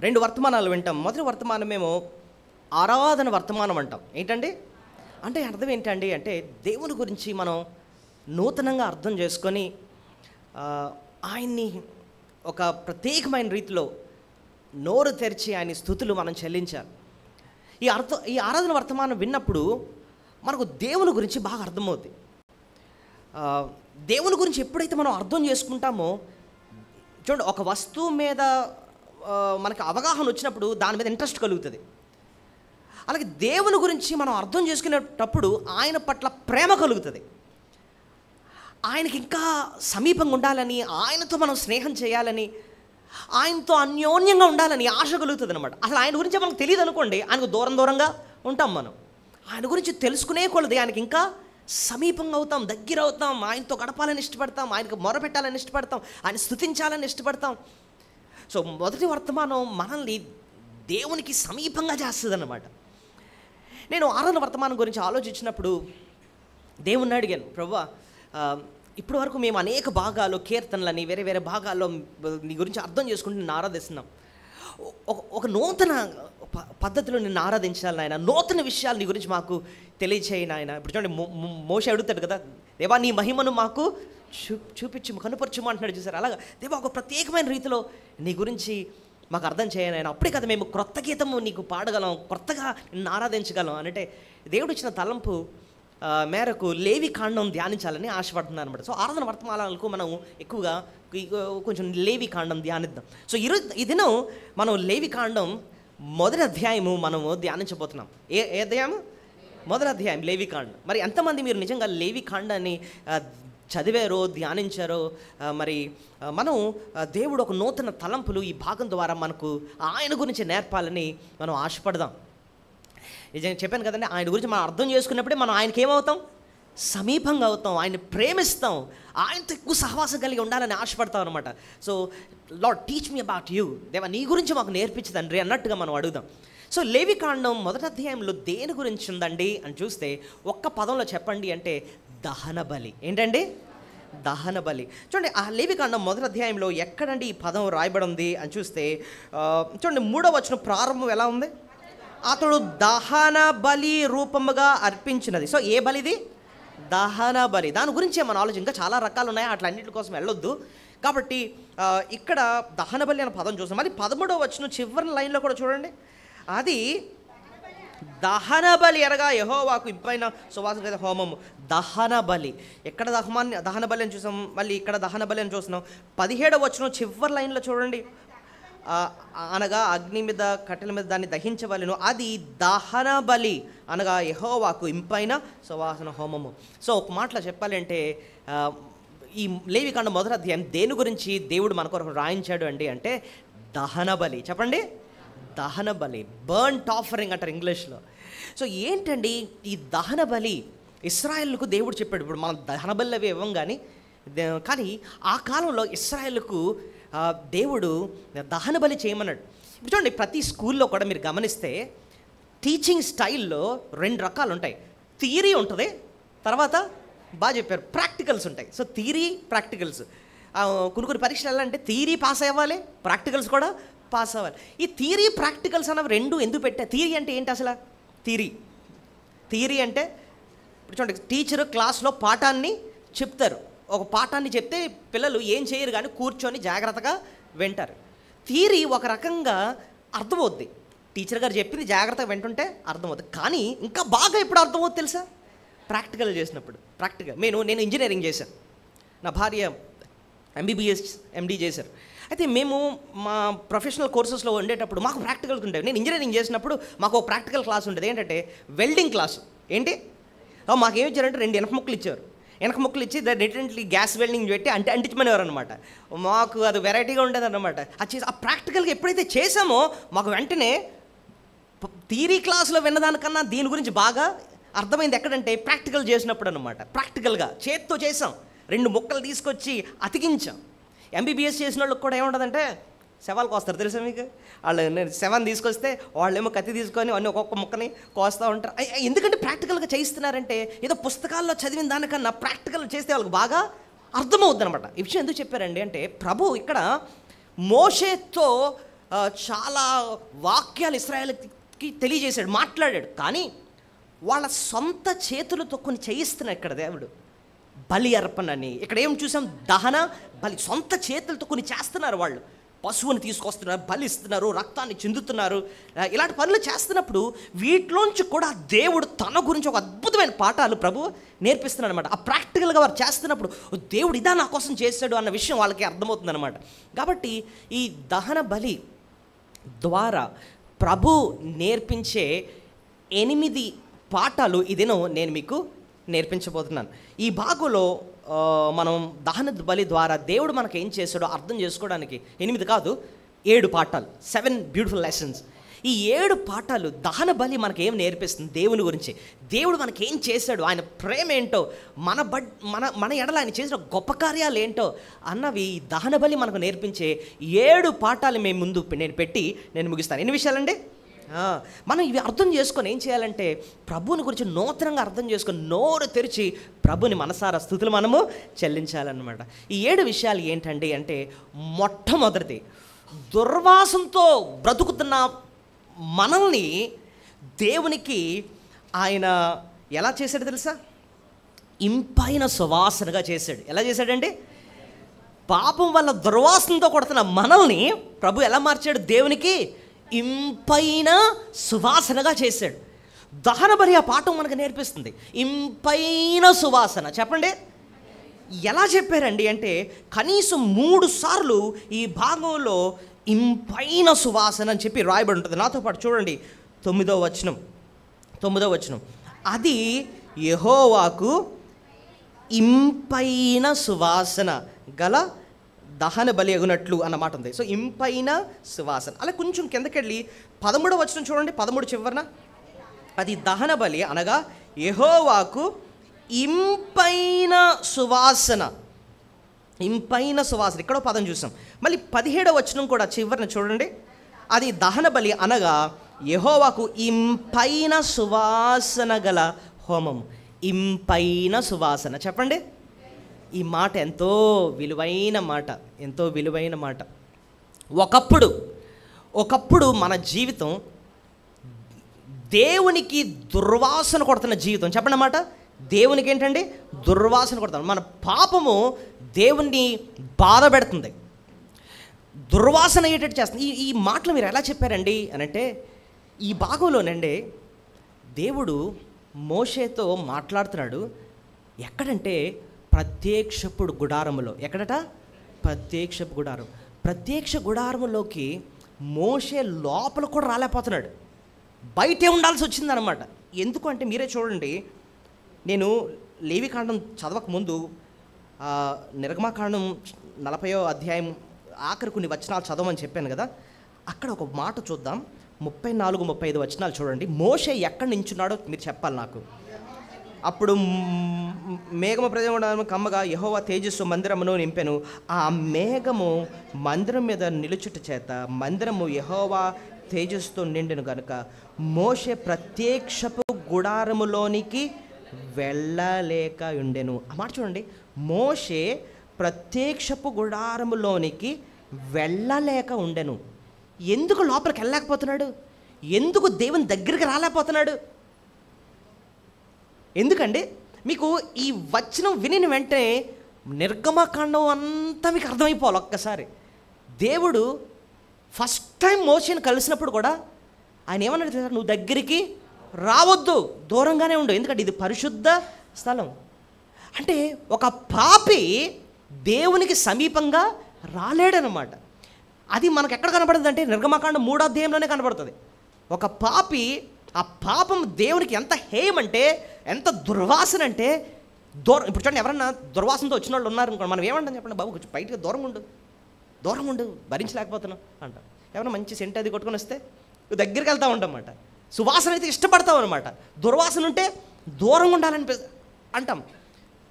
రెండు వర్తమానాలు వింటాం. మొదటి వర్తమానమేమో ఆరాధన వర్తమానం అంటాం. ఏంటండి అంటే అర్థం ఏంటండి అంటే దేవుని గురించి మనం నూతనంగా అర్థం చేసుకొని ఆయన్ని ఒక ప్రత్యేకమైన రీతిలో నోరు తెరిచి ఆయన స్తుతులు మనం చెల్లించాలి. ఈ ఆరాధన వర్తమానం విన్నప్పుడు మనకు దేవుని గురించి బాగా అర్థమవుతుంది. దేవుని గురించి ఎప్పుడైతే మనం అర్థం చేసుకుంటామో చూడండి, ఒక వస్తువు మీద మనకు అవగాహన వచ్చినప్పుడు దాని మీద ఇంట్రెస్ట్ కలుగుతుంది. అలాగే దేవుని గురించి మనం అర్థం చేసుకునేటప్పుడు ఆయన పట్ల ప్రేమ కలుగుతుంది. ఆయనకి ఇంకా సమీపంగా ఉండాలని, ఆయనతో మనం స్నేహం చేయాలని, ఆయనతో అన్యోన్యంగా ఉండాలని ఆశ కలుగుతుంది అనమాట. అసలు ఆయన గురించి మనకు తెలియదు అనుకోండి, ఆయనకు దూరంగా ఉంటాం. మనం ఆయన గురించి తెలుసుకునే కొలది ఆయనకి ఇంకా సమీపంగా అవుతాం, దగ్గర అవుతాం, ఆయనతో గడపాలని ఇష్టపడతాం, ఆయనకు మొరపెట్టాలని ఇష్టపడతాం, ఆయన స్తుతించాలని ఇష్టపడతాం. సో మొదటి వర్తమానం మనల్ని దేవునికి సమీపంగా చేస్తుంది అన్నమాట. నేను ఆరాధన వర్తమానం గురించి ఆలోచించినప్పుడు దేవుణ్ణి అడిగాను, ప్రభువా ఇప్పటి వరకు మేము అనేక భాగాలు కీర్తనలని వేరే వేరే భాగాల్లో నీ గురించి అర్థం చేసుకుంటూ నిన్ను ఆరాధిస్తున్నాం. ఒక నూతన పద్ధతిలో నిన్ను ఆరాధించాలి నాయన, నూతన విషయాలు నీ గురించి మాకు తెలియచేయి నాయన. ఇప్పుడు చూడండి, మోషే అడుగుతాడు కదా, దేవా నీ మహిమను మాకు చూపించు, కనుపరచుము అంటున్నాడు చూసారు. అలాగా దేవా ఒక ప్రత్యేకమైన రీతిలో నీ గురించి మాకు అర్థం చేయను ఆయన, అప్పుడే కదా మేము క్రొత్త గీతము నీకు పాడగలం, కొత్తగా నిన్ను ఆరాధించగలం అంటే దేవుడు ఇచ్చిన తలంపు మేరకు లేవి కాండం ధ్యానించాలని ఆశపడుతున్నాను అనమాట. సో ఆరాధన వర్తమానాలకు మనం ఎక్కువగా కొంచెం లేవి కాండం ధ్యానిద్దాం. సో ఈ దినం మనం లేవి కాండం మొదటి అధ్యాయము మనము ధ్యానించబోతున్నాం. ఏ అధ్యాయము? మొదటి అధ్యాయం లేవి కాండం. మరి ఎంతమంది మీరు నిజంగా లేవి కాండాన్ని చదివారో ధ్యానించారో? మరి మనం దేవుడు ఒక నూతన తలంపులు ఈ భాగం ద్వారా మనకు ఆయన గురించి నేర్పాలని మనం ఆశపడదాం. నిజంగా చెప్పాను కదండి, ఆయన గురించి మనం అర్థం చేసుకున్నప్పుడే మనం ఆయనకి ఏమవుతాం? సమీపంగా అవుతాం, ఆయన్ని ప్రేమిస్తాం, ఆయనతో ఎక్కువ సహవాసం కలిగి ఉండాలని ఆశపడతాం అనమాట. So lord teach me about you, దేవా నీ గురించి మాకు నేర్పించు తండ్రి అన్నట్టుగా మనం అడుగుదాం. సో లేవి కాండం మొదటి అధ్యాయంలో దేని గురించి ఉందండి అని చూస్తే ఒక్క పదంలో చెప్పండి అంటే దహన బలి. ఏంటండి? దహన బలి. చూడండి, ఆ లేవి కాండం మొదటి అధ్యాయంలో ఎక్కడండి ఈ పదం రాయబడింది అని చూస్తే చూడండి, 3వ వచనం ప్రారంభం ఎలా ఉంది? అతడు దహన బలి రూపముగా అర్పించినది. సో ఏ బలిది? దహన బలి. దాని గురించే మన ఆలోచన. ఇంకా చాలా రకాలు ఉన్నాయి, అట్లన్నింటి కోసం వెళ్ళొద్దు. కాబట్టి ఇక్కడ దహన బలి అనే పదం చూస్తాం. మరి 13వ వచనం చివరి లైన్లో కూడా చూడండి, అది దహన బలి అనగా యెహోవాకు ఇంపైన సువాసన హోమము. దహన బలి. ఎక్కడ దహన బలి అని చూసాం, మళ్ళీ ఇక్కడ దహన బలి అని చూస్తున్నాం. 17వ వచనం చివరి లైన్లో చూడండి, అనగా అగ్ని మీద కట్టెల మీద దాన్ని దహించవలెను, అది దహన బలి అనగా యెహోవాకు ఇంపైన సువాసన హోమము. సో ఒక మాటలో చెప్పాలంటే ఈ లేవికాండం మొదటి అధ్యాయం దేని గురించి దేవుడు మన కొరకు రాయించాడు అండి అంటే దహన బలి. చెప్పండి, దహన బలి, బర్న్ట్ ఆఫరింగ్ అంటారు ఇంగ్లీష్లో. సో ఏంటండి ఈ దహన బలి? ఇశ్రాయేలుకు దేవుడు చెప్పాడు. ఇప్పుడు మనం దహన బలి అవి ఇవ్వం కానీ ఆ కాలంలో ఇశ్రాయేలుకు దేవుడు దహన బలి చేయమన్నాడు. ఇప్పుడు చూడండి, ప్రతి స్కూల్లో కూడా మీరు గమనిస్తే టీచింగ్ స్టైల్లో 2 రకాలు ఉంటాయి. థియరీ ఉంటుంది, తర్వాత బాగా చెప్పారు ప్రాక్టికల్స్ ఉంటాయి. So theory, practicals. కొన్ని పరీక్షలు ఎలా అంటే థియరీ పాస్ అవ్వాలి, ప్రాక్టికల్స్ కూడా పాస్ అవ్వాలి. ఈ థియరీ ప్రాక్టికల్స్ అన్నవి 2 ఎందుకు పెట్టా? థియరీ అంటే ఏంటి అసలు? థియరీ అంటే ఇప్పుడు చూడండి, టీచరు క్లాస్లో పాఠాన్ని చెప్తారు. ఒక పాఠాన్ని చెప్తే పిల్లలు ఏం చేయరు కానీ కూర్చొని జాగ్రత్తగా వింటారు. థియరీ ఒక రకంగా అర్థమవుద్ది, టీచర్ గారు చెప్పింది జాగ్రత్తగా వింటుంటే అర్థమవుతుంది. కానీ ఇంకా బాగా ఎప్పుడు అర్థమవుతుంది తెలుసా? ప్రాక్టికల్ చేసినప్పుడు. నేను ఇంజనీరింగ్ చేశాను, నా భార్య MBBS MD చేశారు. అయితే మేము మా ప్రొఫెషనల్ కోర్సెస్లో ఉండేటప్పుడు మాకు ప్రాక్టికల్స్ ఉండేవి. నేను ఇంజనీరింగ్ చేసినప్పుడు మాకు ఒక ప్రాక్టికల్ క్లాస్ ఉండేది. ఏంటంటే వెల్డింగ్ క్లాసు. ఏంటి మాకు ఏమి ఇచ్చారంటే 2 వెనక ముక్కలు ఇచ్చారు. వెనక ముక్కలు ఇచ్చి దాన్ని రిటెంట్లీ గ్యాస్ వెల్డింగ్ పెట్టి అంటించమనేవారు అనమాట. మాకు అది వెరైటీగా ఉండేది అనమాట. ఆ ప్రాక్టికల్గా ఎప్పుడైతే చేసామో మాకు వెంటనే థియరీ క్లాస్లో విన్నదానికన్నా దీని గురించి బాగా అర్థమైంది. ఎక్కడంటే ప్రాక్టికల్ చేసినప్పుడు అనమాట. ప్రాక్టికల్గా చేత్తో చేసాం, 2 ముక్కలు తీసుకొచ్చి అతికించాం. MBBS చేసిన వాళ్ళకి కూడా ఏముంటుందంటే శవాలకు వస్తారు తెలుసా మీకు? వాళ్ళు శవాన్ని తీసుకొస్తే వాళ్ళేమో కత్తి తీసుకొని అన్నీ ఒక్కొక్క ముక్కని కోస్తూ ఉంటారు. ఎందుకంటే ప్రాక్టికల్గా చేయిస్తున్నారంటే ఏదో పుస్తకాల్లో చదివిన దానికన్నా ప్రాక్టికల్ చేస్తే వాళ్ళకి బాగా అర్థమవుద్ది అనమాట. ఈ విషయం ఎందుకు చెప్పారండి అంటే ప్రభు ఇక్కడ మోషేతో చాలా వాక్యాలు ఇశ్రాయేలుకి తెలియజేశాడు, మాట్లాడాడు. కానీ వాళ్ళ సొంత చేతులతో కొన్ని చేయిస్తున్నాడు ఇక్కడ దేవుడు. బలి అర్పణని ఇక్కడ ఏం చూసాం, దహన బలి. సొంత చేతులతో కొన్ని చేస్తున్నారు వాళ్ళు. పశువుని తీసుకొస్తున్నారు, బలి ఇస్తున్నారు, రక్తాన్ని చిందుతున్నారు. ఇలాంటి పనులు చేస్తున్నప్పుడు వీటిలోంచి కూడా దేవుడు తన గురించి ఒక అద్భుతమైన పాఠాలు ప్రభు నేర్పిస్తున్నాడు అనమాట. ఆ ప్రాక్టికల్గా వారు చేస్తున్నప్పుడు దేవుడు ఇదా నా కోసం చేశాడు అన్న విషయం వాళ్ళకి అర్థమవుతుంది అనమాట. కాబట్టి ఈ దహన బలి ద్వారా ప్రభు నేర్పించే 8 పాఠాలు ఇదేనో నేను మీకు నేర్పించబోతున్నాను. ఈ భాగంలో మనం దహన బలి ద్వారా దేవుడు మనకు ఏం చేశాడో అర్థం చేసుకోవడానికి 8 కాదు 7 పాఠాలు, 7 బ్యూటిఫుల్ లెసన్స్. ఈ 7 పాఠాలు దహన బలి మనకి ఏం నేర్పిస్తుంది దేవుని గురించి, దేవుడు మనకి ఏం చేశాడు, ఆయన ప్రేమ ఏంటో, మన ఎడల ఆయన చేసిన గొప్ప కార్యాలు ఏంటో అన్నవి దహన బలి మనకు నేర్పించే 7 పాఠాలు మేము ముందు నేను ముగిస్తాను. ఎన్ని విషయాలండి? మనం ఇవి అర్థం చేసుకొని ఏం చేయాలంటే ప్రభువుని గురించి నూతనంగా అర్థం చేసుకొని నోరు తెరిచి ప్రభుని మనసారా స్తుతులు మనము చెల్లించాలన్నమాట. ఈ 7 విషయాలు ఏంటండి అంటే, మొట్టమొదటిది, దుర్వాసనతో బ్రతుకుతున్న మనల్ని దేవునికి ఆయన ఎలా చేశాడు తెలుసా? ఇంపైన సువాసనగా చేశాడు. ఎలా చేశాడండి? పాపం వల్ల దుర్వాసనతో కొడుతున్న మనల్ని ప్రభు ఎలా మార్చాడు? దేవునికి ఇంపైన సువాసనగా చేశాడు. దహన బలి ఆ పాఠం మనకు నేర్పిస్తుంది. ఇంపైన సువాసన. చెప్పండి, ఎలా చెప్పారండి అంటే కనీసం 3 సార్లు ఈ భాగంలో ఇంపైన సువాసన అని చెప్పి రాయబడి ఉంటుంది. నాతో పాటు చూడండి, 9వ వచనం. అది యెహోవాకు ఇంపైన సువాసన గల దహన బలి అగునట్లు అన్నమాట ఉంది. సో ఇంపైన సువాసన. అలా కొంచెం కిందకెళ్ళి 13వ వచనం చూడండి, 13 చివరన, అది దహన బలి అనగా యెహోవాకు ఇంపైన సువాసన. ఇంపైన సువాసన, ఇక్కడో పదం చూసాం. మళ్ళీ 17వ వచనం కూడా చివరన చూడండి, అది దహన బలి అనగా యెహోవాకు ఇంపైన సువాసన గల హోమం. ఇంపైన సువాసన. చెప్పండి, ఈ మాట ఎంతో విలువైన మాట. ఒకప్పుడు మన జీవితం దేవునికి దుర్వాసన కొడుతున్న జీవితం. చెప్పండి అన్నమాట, దేవునికి ఏంటండి? దుర్వాసన కొడుతున్నాం. మన పాపము దేవుణ్ణి బాధ పెడుతుంది, దుర్వాసన అయ్యేటట్టు చేస్తుంది. ఈ మాటలు మీరు ఎలా చెప్పారండి అని అంటే, ఈ భాగంలోనండి దేవుడు మోషేతో మాట్లాడుతున్నాడు. ఎక్కడంటే ప్రత్యక్షపు గుడారములో. ఎక్కడట? ప్రత్యక్షపు గుడారం. ప్రత్యక్ష గుడారములోకి మోషే లోపల కూడా రాలేకపోతున్నాడు, బయటే ఉండాల్సి వచ్చిందనమాట. ఎందుకు అంటే మీరే చూడండి, నేను లేవికాండం చదవక ముందు నిర్గమకాండం 40వ అధ్యాయం ఆఖరి కొన్ని వచనాలు చదవమని చెప్పాను కదా, అక్కడ ఒక మాట చూద్దాం. 34, 35 వచనాలు చూడండి. మోషే ఎక్కడి నించున్నాడో మీరు చెప్పాలి నాకు. అప్పుడు మేఘము ప్రజలు కమ్మగా యెహోవా తేజస్సు మందిరమును నింపెను. ఆ మేఘము మందిరం మీద నిలుచుట చేత మందిరము యెహోవా తేజస్సుతో నిండెను గనుక మోషే ప్రత్యక్షపు గుడారములోనికి వెళ్ళలేక ఉండెను. ఆ మాట చూడండి, మోషే ప్రత్యక్షపు గుడారములోనికి వెళ్ళలేక ఉండెను. ఎందుకు లోపలికి వెళ్ళలేకపోతున్నాడు? ఎందుకు దేవుని దగ్గరికి రాలేకపోతున్నాడు? ఎందుకండి? మీకు ఈ వచనం విని వెంటనే నిర్గమకాండం అంతా మీకు అర్థమైపోవాలి ఒక్కసారి. దేవుడు ఫస్ట్ టైం మోషేని కలిసినప్పుడు కూడా ఆయన ఏమన్నాడు? నువ్వు దగ్గరికి రావద్దు, దూరంగానే ఉండు, ఎందుకంటే ఇది పరిశుద్ధ స్థలం. అంటే ఒక పాపి దేవునికి సమీపంగా రాలేడనమాట. అది మనకు ఎక్కడ కనబడుతుంది అంటే నిర్గమకాండం 3వ అధ్యాయంలోనే కనబడుతుంది. ఒక పాపి, ఆ పాపం దేవునికి ఎంత హేయమంటే, ఎంత దుర్వాసన అంటే ఇప్పుడు చూడండి, ఎవరన్నా దుర్వాసనతో వచ్చిన వాళ్ళు ఉన్నారు అనుకోండి, మనం ఏమంటాం చెప్పండి, బాబు కొంచెం బయటకు దూరంగా ఉండు భరించలేకపోతున్నాం అంటాం. ఎవరైనా మంచి సెంట్ అది కొట్టుకొని వస్తే దగ్గరికి వెళ్తూ ఉంటాం అన్నమాట. సువాసన అయితే ఇష్టపడతాం అనమాట, దుర్వాసన ఉంటే దూరంగా ఉండాలని అంటాం.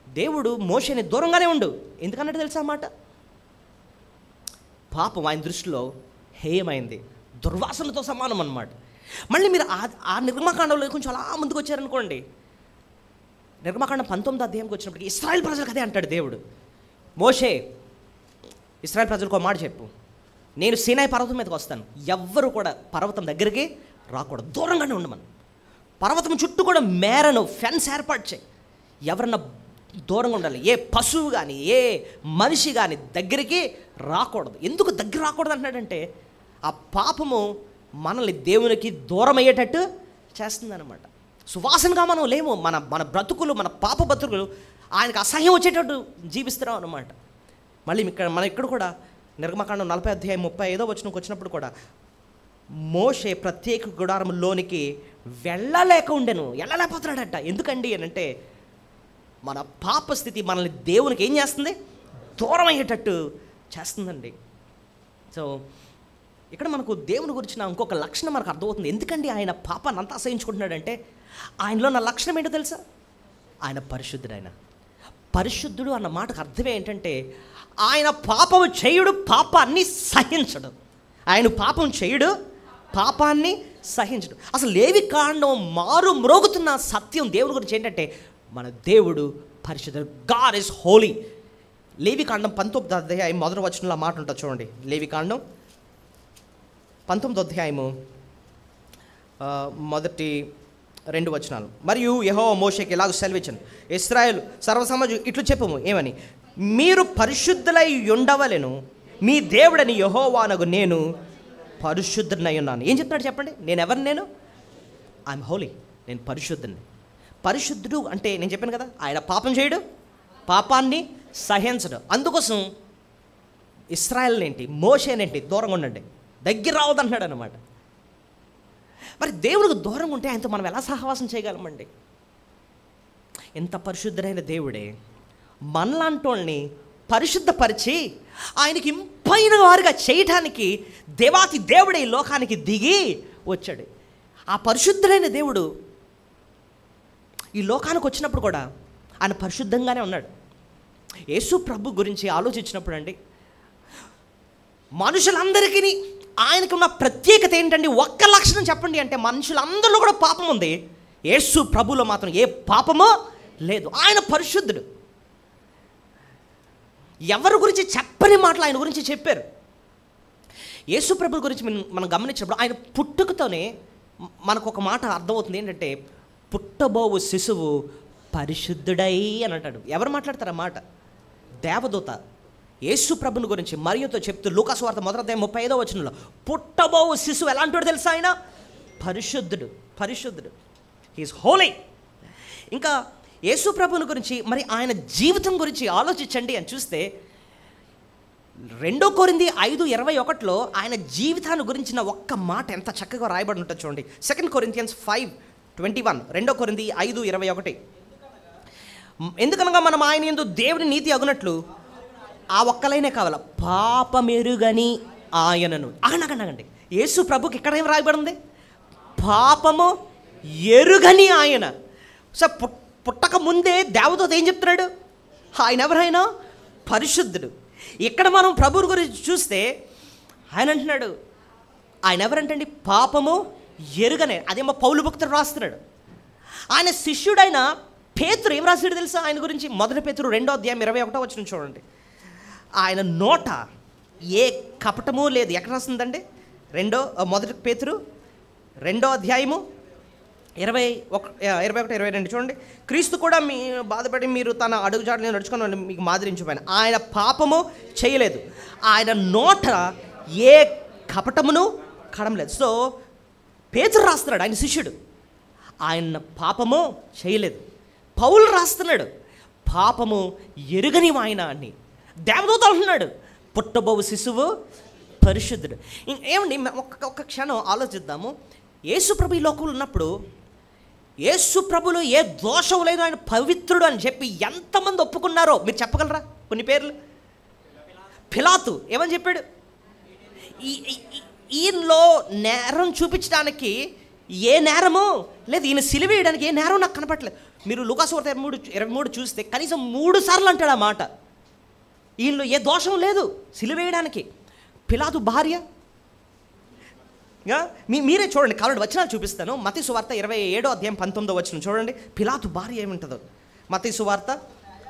దేవుడు మోషేని దూరంగానే ఉండు ఎందుకన్నట్టు తెలుసా అన్నమాట. పాపం ఆయన దృష్టిలో హేయమైంది, దుర్వాసనతో సమానం అన్నమాట. మళ్ళీ మీరు ఆ నిర్గమకాండంలో కొంచెం అలా ముందుకు వచ్చారనుకోండి, నిర్గమకాండం 19వ అధ్యాయంకి వచ్చినప్పటికీ ఇశ్రాయేల్ ప్రజలకు అదే అంటాడు దేవుడు. మోషే, ఇశ్రాయేల్ ప్రజలకు ఒక మాట చెప్పు, నేను సీనాయి పర్వతం మీదకి వస్తాను, ఎవ్వరు కూడా పర్వతం దగ్గరికి రాకూడదు, దూరంగానే ఉండమని. పర్వతం చుట్టూ కూడా మేరను ఫెన్స్ ఏర్పాటు చేయి, ఎవరన్నా దూరంగా ఉండాలి. ఏ పశువు కానీ ఏ మనిషి కానీ దగ్గరికి రాకూడదు. ఎందుకు దగ్గర రాకూడదు అంటున్నాడంటే ఆ పాపము మనల్ని దేవునికి దూరం అయ్యేటట్టు చేస్తుందన్నమాట. సువాసనగా మనం లేము, మన మన బ్రతుకులు, మన పాప బ్రతుకులు ఆయనకు అసహ్యం వచ్చేటట్టు జీవిస్తున్నాం అన్నమాట. మళ్ళీ మనం ఇక్కడ కూడా నిర్గమకాండం 40:35 వచ్చినప్పుడు కూడా మోషే ప్రత్యేక గుడారంలోనికి వెళ్ళలేకపోతున్నాడట. ఎందుకండి అని అంటే మన పాప స్థితి మనల్ని దేవునికి ఏం చేస్తుంది, దూరం అయ్యేటట్టు చేస్తుందండి. సో ఇక్కడ మనకు దేవుని గురించిన ఇంకొక లక్షణం మనకు అర్థమవుతుంది. ఎందుకండి ఆయన పాపాన్ని అంతా అసహించుకుంటున్నాడంటే ఆయనలో నా లక్షణం ఏంటో తెలుసా? ఆయన పరిశుద్ధుడు. ఆయన పరిశుద్ధుడు అన్న మాటకు అర్థం ఏంటంటే ఆయన పాపము చేయుడు, పాపాన్ని సహించడు. ఆయన పాపం చేయుడు, పాపాన్ని సహించడు. అసలు లేవికాండం మారు మ్రోగుతున్న సత్యం దేవుని గురించి ఏంటంటే మన దేవుడు పరిశుద్ధుడు. God is holy. లేవికాండం 19వ మొదటి వచనంలో మాట ఉంటుంది చూడండి. లేవికాండం 19వ మొదటి 2 వచనాలు. మరియు యెహోవా మోషేకి ఇలాగ సెలవిచ్చాను, ఇశ్రాయేలు సర్వసమాజం ఇట్లు చెప్పుము, ఏమని? మీరు పరిశుద్ధులై ఉండవలెను, మీ దేవుడని యెహోవానగు నేను పరిశుద్ధుడనై ఉన్నాను. ఏం చెప్తున్నాడు చెప్పండి? నేను ఎవరిని? నేను ఐఎమ్ హోలీ, నేను పరిశుద్ధుని. పరిశుద్ధుడు అంటే నేను చెప్పాను కదా, ఆయన పాపం చేయడు, పాపాన్ని సహించడు. అందుకోసం ఇశ్రాయేలునేంటి, మోషేనేంటి దూరంగా ఉండండి, దగ్గర రావద్దంటున్నాడు అనమాట. మరి దేవుడికి దూరంగా ఉంటే ఆయనతో మనం ఎలా సహవాసం చేయగలమండి? ఎంత పరిశుద్ధుడైన దేవుడే మనలాంటి వాళ్ళని పరిశుద్ధపరిచి ఆయనకి ఇంపైన వారిగా చేయటానికి దేవాతి దేవుడే ఈ లోకానికి దిగి వచ్చాడు. ఆ పరిశుద్ధుడైన దేవుడు ఈ లోకానికి వచ్చినప్పుడు కూడా ఆయన పరిశుద్ధంగానే ఉన్నాడు. యేసు ప్రభు గురించి ఆలోచించినప్పుడు అండి, మనుషులందరికీ ఆయనకు ఉన్న ప్రత్యేకత ఏంటండి? ఒక్క లక్షణం చెప్పండి అంటే మనుషులందరిలో కూడా పాపం ఉంది, యేసు ప్రభులో మాత్రం ఏ పాపమో లేదు. ఆయన పరిశుద్ధుడు. ఎవరి గురించి చెప్పని మాటలు ఆయన గురించి చెప్పారు. యేసు ప్రభు గురించి మనం గమనించినప్పుడు ఆయన పుట్టుకతోనే మనకు ఒక మాట అర్థమవుతుంది. ఏంటంటే పుట్టబోవు శిశువు పరిశుద్ధుడై అని అంటాడు. ఎవరు మాట్లాడతారు ఆ మాట? దేవదూత యేసు ప్రభుని గురించి మరియతో చెప్తూ లూకా సువార్త 1:35 వచనంలో పుట్టబోవు శిశువు ఎలా అంటాడు తెలుసా? ఆయన పరిశుద్ధుడు, పరిశుద్ధుడు, హీఈస్ హోలీ. ఇంకా యేసు ప్రభుని గురించి మరి ఆయన జీవితం గురించి ఆలోచించండి అని చూస్తే 2 కొరింథీ 5:21 ఆయన జీవితాన్ని గురించిన ఒక్క మాట ఎంత చక్కగా రాయబడి ఉంటుంది చూడండి. 2 Corinthians 5:21, 2 కొరింథీ 5:21. ఎందుకనగా మనం ఆయన యందు దేవుని నీతి అగునట్లు ఆ ఒక్కలైనే కావాల పాపమెరుగని ఆయనను. అగండి, యేసు ప్రభుకి ఇక్కడ ఏం రాయబడి ఉంది? పాపము ఎరుగని ఆయన. సో పుట్టక ముందే దేవదూత ఏం చెప్తున్నాడు? ఆయన ఎవరైనా పరిశుద్ధుడు. ఇక్కడ మనం ప్రభువు గురించి చూస్తే ఆయన అంటున్నాడు, ఆయన ఎవరంటండి? పాపము ఎరుగనే. అదేమో పౌలు భక్తుడు రాస్తున్నాడు. ఆయన శిష్యుడైన పేతురు ఏం రాశాడు తెలుసా ఆయన గురించి? 1 పేతురు 2:21 చూడండి. ఆయన నోట ఏ కపటము లేదు. ఎక్కడ రాస్తుందండి? 1 పేతురు 2:21-22 చూడండి. క్రీస్తు కూడా మీ బాధపడి మీరు తన అడుగుజాడని నడుచుకుని మీకు మాదిరించిపోయిన ఆయన పాపము చేయలేదు, ఆయన నోట ఏ కపటమును కడమలేదు. సో పేతురు రాస్తున్నాడు, ఆయన శిష్యుడు, ఆయన పాపము చేయలేదు. పౌలు రాస్తున్నాడు, పాపము ఎరుగని ఆయన అని. దేవదూత అంటున్నాడు, పుట్టబోవు శిశువు పరిశుద్ధుడు. ఏమండి, ఒక్క క్షణం ఆలోచిద్దాము. యేసు ప్రభు ఈ లోకంలో ఉన్నప్పుడు యేసు ప్రభులో ఏ దోషం లేదు, ఆయన పవిత్రుడు అని చెప్పి ఎంతమంది ఒప్పుకున్నారో మీరు చెప్పగలరా? కొన్ని పేర్లు. పిలాతు ఏమని చెప్పాడు? ఈయనలో నేరం చూపించడానికి ఏ నేరమో లేదు, ఈయన సిలువేయడానికి ఏ నేరం నాకు కనపట్లేదు. మీరు లూకా సువార్త 23 చూస్తే కనీసం 3 సార్లు అంటాడు ఆ మాట. ఈయనలో ఏ దోషం లేదు సిలువేయడానికి. పిలాతు భార్య, మీరే చూడండి, కావాలంటే వచనాలు చూపిస్తాను. మత్తయి సువార్త 27:19 చూడండి. పిలాతు భార్య ఏముంటుందో. మత్తయి సువార్త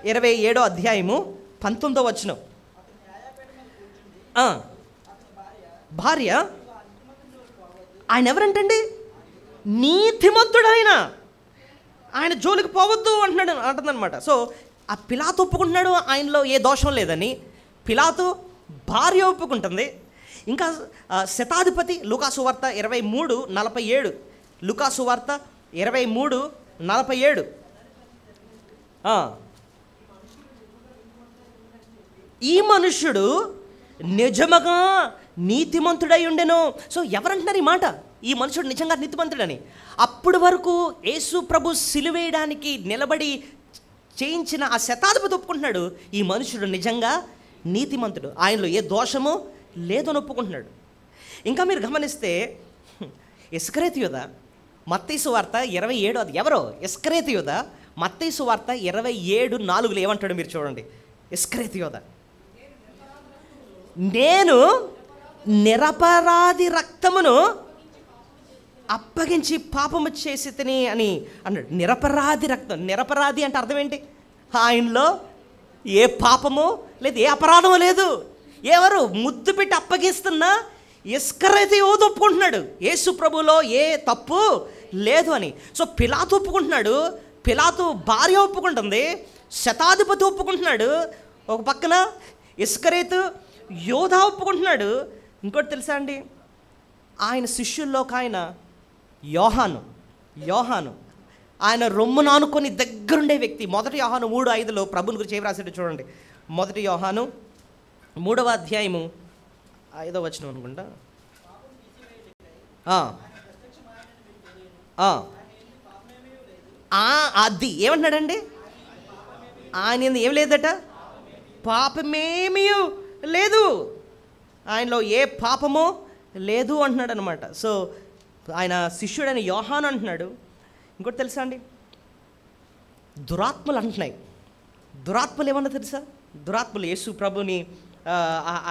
27:19. భార్య, ఆయన ఎవరంటండి? నీతిమంతుడు ఆయన జోలికి పోవద్దు అంటుందన్నమాట. సో ఆ పిలాతు ఒప్పుకుంటున్నాడు ఆయనలో ఏ దోషం లేదని. పిలాతు భార్య ఒప్పుకుంటుంది. ఇంకా శతాధిపతి, లూకాసు వార్త 23:47, లూకాసు వార్త 23:47. ఈ మనుష్యుడు నిజముగా నీతిమంతుడై ఉండెను. సో ఎవరంటున్నారు ఈ మాట? ఈ మనుషుడు నిజంగా నీతిమంతుడని. అప్పటి వరకు యేసు ప్రభు సిలువేయడానికి నిలబడి చేయించిన ఆ శతాధిపతి ఒప్పుకుంటున్నాడు, ఈ మనుషుడు నిజంగా నీతిమంతుడు, ఆయనలో ఏ దోషము లేదని ఒప్పుకుంటున్నాడు. ఇంకా మీరు గమనిస్తే ఇస్కరేతు యూదా, మత్తయి సువార్త 27, అది ఎవరో ఇస్కరేతు యూదా, మత్తయి సువార్త 27:4 ఏమంటాడు మీరు చూడండి. ఇస్కరేతు యూదా, నేను నిరపరాధి రక్తమును అప్పగించి పాపము చేసి తిని అని అన్నాడు. నిరపరాధి రక్తం, నిరపరాధి అంటే అర్థం ఏంటి? ఆయనలో ఏ పాపము లేదు, ఏ అపరాధము లేదు. ఎవరు ముద్దు పెట్టి అప్పగిస్తున్నా ఇస్కరేతు యూదా ఒప్పుకుంటున్నాడు యేసు ప్రభులో ఏ తప్పు లేదు అని. సో పిలాతు ఒప్పుకుంటున్నాడు, పిలాతు భార్య ఒప్పుకుంటుంది, శతాధిపతి ఒప్పుకుంటున్నాడు, ఒక పక్కన ఇస్కరేతు యోధా ఒప్పుకుంటున్నాడు. ఇంకోటి తెలుసా అండి, ఆయన శిష్యుల్లో ఒక ఆయన యోహాను ఆయన రొమ్మును ఆనుకొని దగ్గరుండే వ్యక్తి. 1 యోహాను 3:5 ప్రభుని గురించి ఏం రాశాడు చూడండి. 1 యోహాను 3వ అధ్యాయము 5వ వచనం అనుకుంటా. అది ఏమంటున్నాడండి? ఆయన ఏం లేదట, పాపమేమీ లేదు, ఆయనలో ఏ పాపమో లేదు అంటున్నాడు అనమాట. సో ఆయన శిష్యుడైన యోహాను అంటున్నాడు. ఇంకోటి తెలుసా అండి, దురాత్మలు అంటున్నాయి. దురాత్మలు ఏమన్నా తెలుసా? దురాత్మలు యేసు ప్రభుని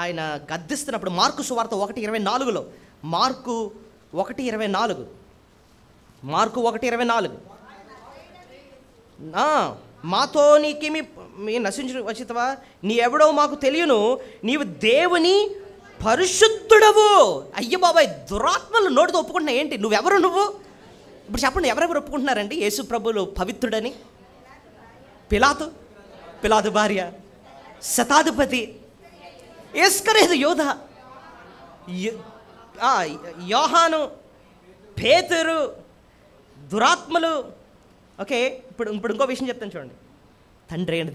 ఆయన గద్దిస్తున్నప్పుడు మార్కు సువార్త 1:24, మార్కు 1:24, మార్కు 1:24, మాతో నీకేమి మీ నశించు వచ్చితవా, నీ ఎవడో మాకు తెలియను, నీవు దేవుని పరిశుద్ధుడవు. అయ్య బాబాయ్, దురాత్మలు నోటితో ఒప్పుకుంటున్నా ఏంటి? నువ్వెవరు? నువ్వు ఇప్పుడు చెప్పండి, ఎవరెవరు ఒప్పుకుంటున్నారండి యేసు ప్రభులు పవిత్రుడని? పిలాతు భార్య, శతాధిపతి, ఇస్కరేతు యోధా, యోహాను, పేతురు, దురాత్మలు. ఓకే, ఇప్పుడు ఇంకో విషయం చెప్తాను చూడండి. తండ్రి అయిన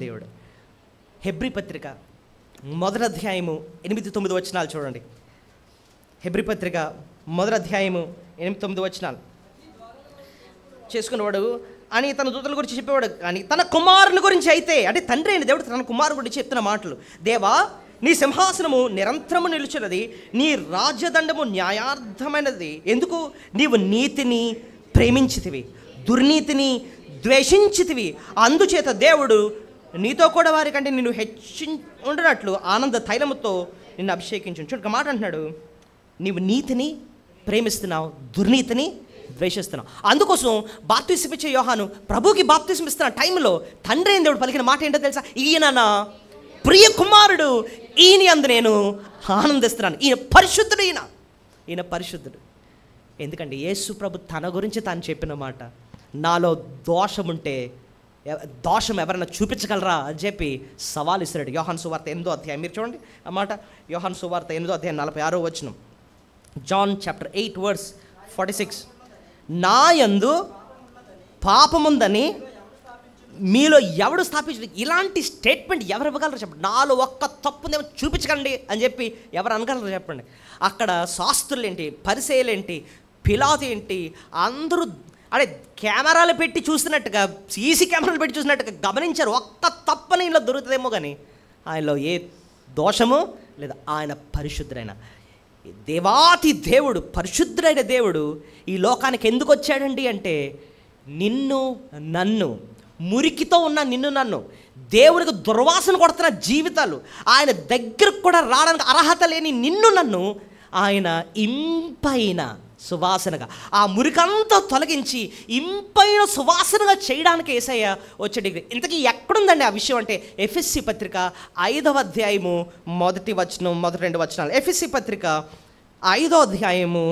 దేవుడు హెబ్రీ పత్రిక 1వ అధ్యాయము 8-9 వచనాలు చూడండి. హెబ్రీ పత్రిక 1వ అధ్యాయము 8-9 వచనాలు. చేసుకునేవాడు అని తన దూతల గురించి చెప్పేవాడు, కానీ తన కుమారుని గురించి అయితే, అంటే తండ్రి అయిన దేవుడు తన కుమారుని గురించి చెప్తున్న మాటలు, దేవా నీ సింహాసనము నిరంతరము నిలుచున్నది, నీ రాజ్యదండము న్యాయార్థమైనది. ఎందుకు? నీవు నీతిని ప్రేమించితివి, దుర్నీతిని ద్వేషించితివి, అందుచేత దేవుడు నీతో కూడా వారి కంటే నిన్ను ఉండినట్లు ఆనంద తైలముతో నిన్ను అభిషేకించు. చూడక మాట అంటున్నాడు, నీవు నీతిని ప్రేమిస్తున్నావు, దుర్నీతిని ద్వేషిస్తున్నావు. అందుకోసం బాప్తిసం ఇచ్చే యోహాను ప్రభుకి బాప్తిసం ఇస్తున్న టైంలో తండ్రి అయిన దేవుడు పలికిన మాట ఏంటో తెలుసా? ఈయన నా ప్రియ కుమారుడు, ఈయన యందు నేను ఆనందిస్తున్నాను. ఈయన పరిశుద్ధుడు, ఈయన పరిశుద్ధుడు. ఎందుకంటే యేసు ప్రభు తన గురించి తాను చెప్పిన మాట, నాలో దోషం ఉంటే దోషం ఎవరైనా చూపించగలరా అని చెప్పి సవాల్ ఇస్తున్నాడు. యోహాను సువార్త 8వ అధ్యాయం మీరు చూడండి ఆ మాట. యోహాను సువార్త 8వ అధ్యాయం 46వ వచనం. జాన్ చాప్టర్ 8:46, నా యందు పాపముందని మీలో ఎవడు స్థాపించడు. ఇలాంటి స్టేట్మెంట్ ఎవరు ఇవ్వగలరు చెప్పండి? నాలో ఒక్క తప్పుందేమో చూపించకండి అని చెప్పి ఎవరు అనగలరు చెప్పండి? అక్కడ శాస్త్రులు ఏంటి, పరిసయ్యులేంటి, పిలాతు ఏంటి, అందరూ అంటే కెమెరాలు పెట్టి చూసినట్టుగా, సీసీ కెమెరాలు పెట్టి చూసినట్టుగా గమనించారు. ఒక్క తప్పని ఇలా దొరుకుతుందేమో, కానీ ఆయనలో ఏ దోషము లేదా. ఆయన పరిశుద్ధుడైన దేవాతి దేవుడు, పరిశుద్ధుడైన దేవుడు ఈ లోకానికి ఎందుకు వచ్చాడండి అంటే, నిన్ను నన్ను, మురికితో ఉన్న నిన్ను నన్ను, దేవునికి దుర్వాసన కొడుతున్న జీవితాలు, ఆయన దగ్గరకు కూడా రావడానికి అర్హత లేని నిన్ను నన్ను ఆయన ఇంపైన సువాసనగా, ఆ మురికంతా తొలగించి ఇంపైన సువాసనగా చేయడానికి యేసయ్య వచ్చే డిగ్రీ. ఇంతకీ ఎక్కడుందండి ఆ విషయం అంటే ఎఫెసీ పత్రిక 5వ అధ్యాయము మొదటి 2 వచనాలు. ఎఫెసీ పత్రిక 5వ అధ్యాయము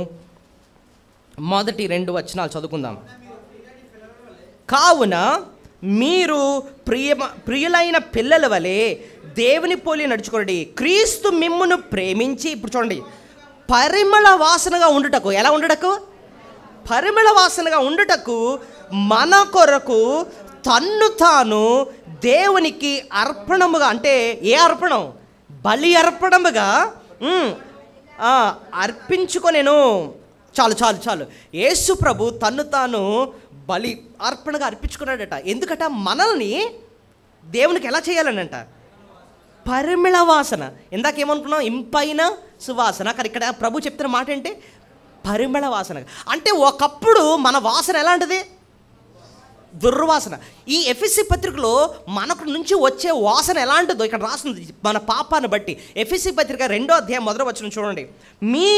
మొదటి 2 వచనాలు చదువుకుందాం. కావున మీరు ప్రియులైన పిల్లల వలె దేవుని పోలి నడుచుకోండి, క్రీస్తు మిమ్మును ప్రేమించి, ఇప్పుడు చూడండి, పరిమళ వాసనగా ఉండుటకు, ఎలా ఉండుటకు? పరిమళ వాసనగా ఉండుటకు మన కొరకు తన్ను తాను దేవునికి అర్పణముగా, అంటే ఏ అర్పణం? బలి అర్పణముగా అర్పించుకొనెను. చాలు. యేసు ప్రభు తన్ను తాను బలి అర్పణగా అర్పించుకున్నాడట. ఎందుకట? మనల్ని దేవునికి ఎలా చేయాలనంట? పరిమళ వాసన. ఇందాకేమనుకున్నాం? ఇంపైన సువాసన. కానీ ఇక్కడ ప్రభు చెప్తున్న మాట ఏంటి? పరిమళ వాసన. అంటే ఒకప్పుడు మన వాసన ఎలాంటిది? దుర్వాసన. ఈ ఎఫెసీ పత్రికలో మనకు నుంచి వచ్చే వాసన ఎలాంటిదో ఇక్కడ రాస్తుంది, మన పాపాన్ని బట్టి. ఎఫెసీ పత్రిక 2వ అధ్యాయం 1వ వచనం చూడండి. మీ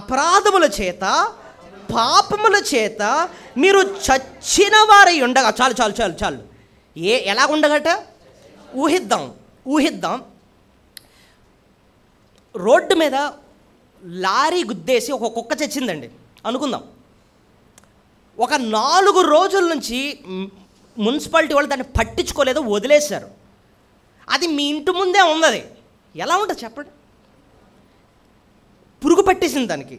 అపరాధముల చేత పాపముల చేత మీరు చచ్చిన వారై ఉండగా, చాలు. ఎలా ఉండగట? ఊహిద్దాం. రోడ్డు మీద లారీ గుద్దేసి ఒక కుక్క చచ్చిందండి అనుకుందాం. ఒక 4 రోజుల నుంచి మున్సిపాలిటీ వాళ్ళు దాన్ని పట్టించుకోలేదు, వదిలేశారు. అది మీ ఇంటి ముందే ఉన్నది. ఎలా ఉంటుంది చెప్పండి? పురుగు పట్టేసింది దానికి.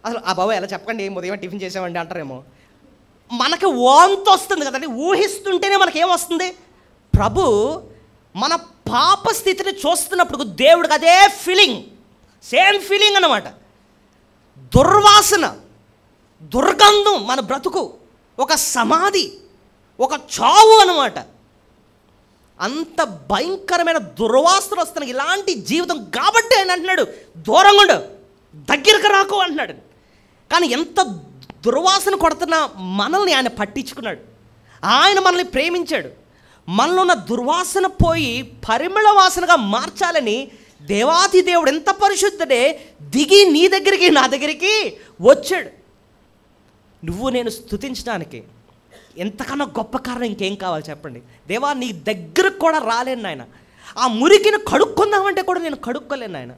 అసలు ఆ బాబు ఎలా చెప్పకండి, ఉదయం టిఫిన్ చేసామండి అంటారేమో. మనకి వాంతి వస్తుంది కదండి, ఊహిస్తుంటేనే మనకేమొస్తుంది? ప్రభు మన పాప స్థితిని చూస్తున్నప్పుడు దేవుడికి అదే ఫీలింగ్, సేమ్ ఫీలింగ్ అన్నమాట. దుర్వాసన, దుర్గంధం, మన బ్రతుకు ఒక సమాధి, ఒక చావు అన్నమాట. అంత భయంకరమైన దుర్వాసన వస్తున్నాయి ఇలాంటి జీవితం. కాబట్టి ఆయన అంటున్నాడు, దూరంగా ఉండు, దగ్గరకు రాకు అంటున్నాడు. కానీ ఎంత దుర్వాసన కొడుతున్నా మనల్ని ఆయన పట్టించుకున్నాడు. ఆయన మనల్ని ప్రేమించాడు. మనలో ఉన్న దుర్వాసన పోయి పరిమళ వాసనగా మార్చాలని దేవాతి దేవుడు ఎంత పరిశుద్ధుడే దిగి నీ దగ్గరికి, నా దగ్గరికి వచ్చాడు. నువ్వు నేను స్తుతించడానికి ఎంతకన్నా గొప్ప కారణం ఇంకేం కావాలి చెప్పండి? దేవా, నీ దగ్గరకు కూడా రాలేను నాయన. ఆ మురికిని కడుక్కుందామంటే కూడా నేను కడుక్కోలేను నాయన.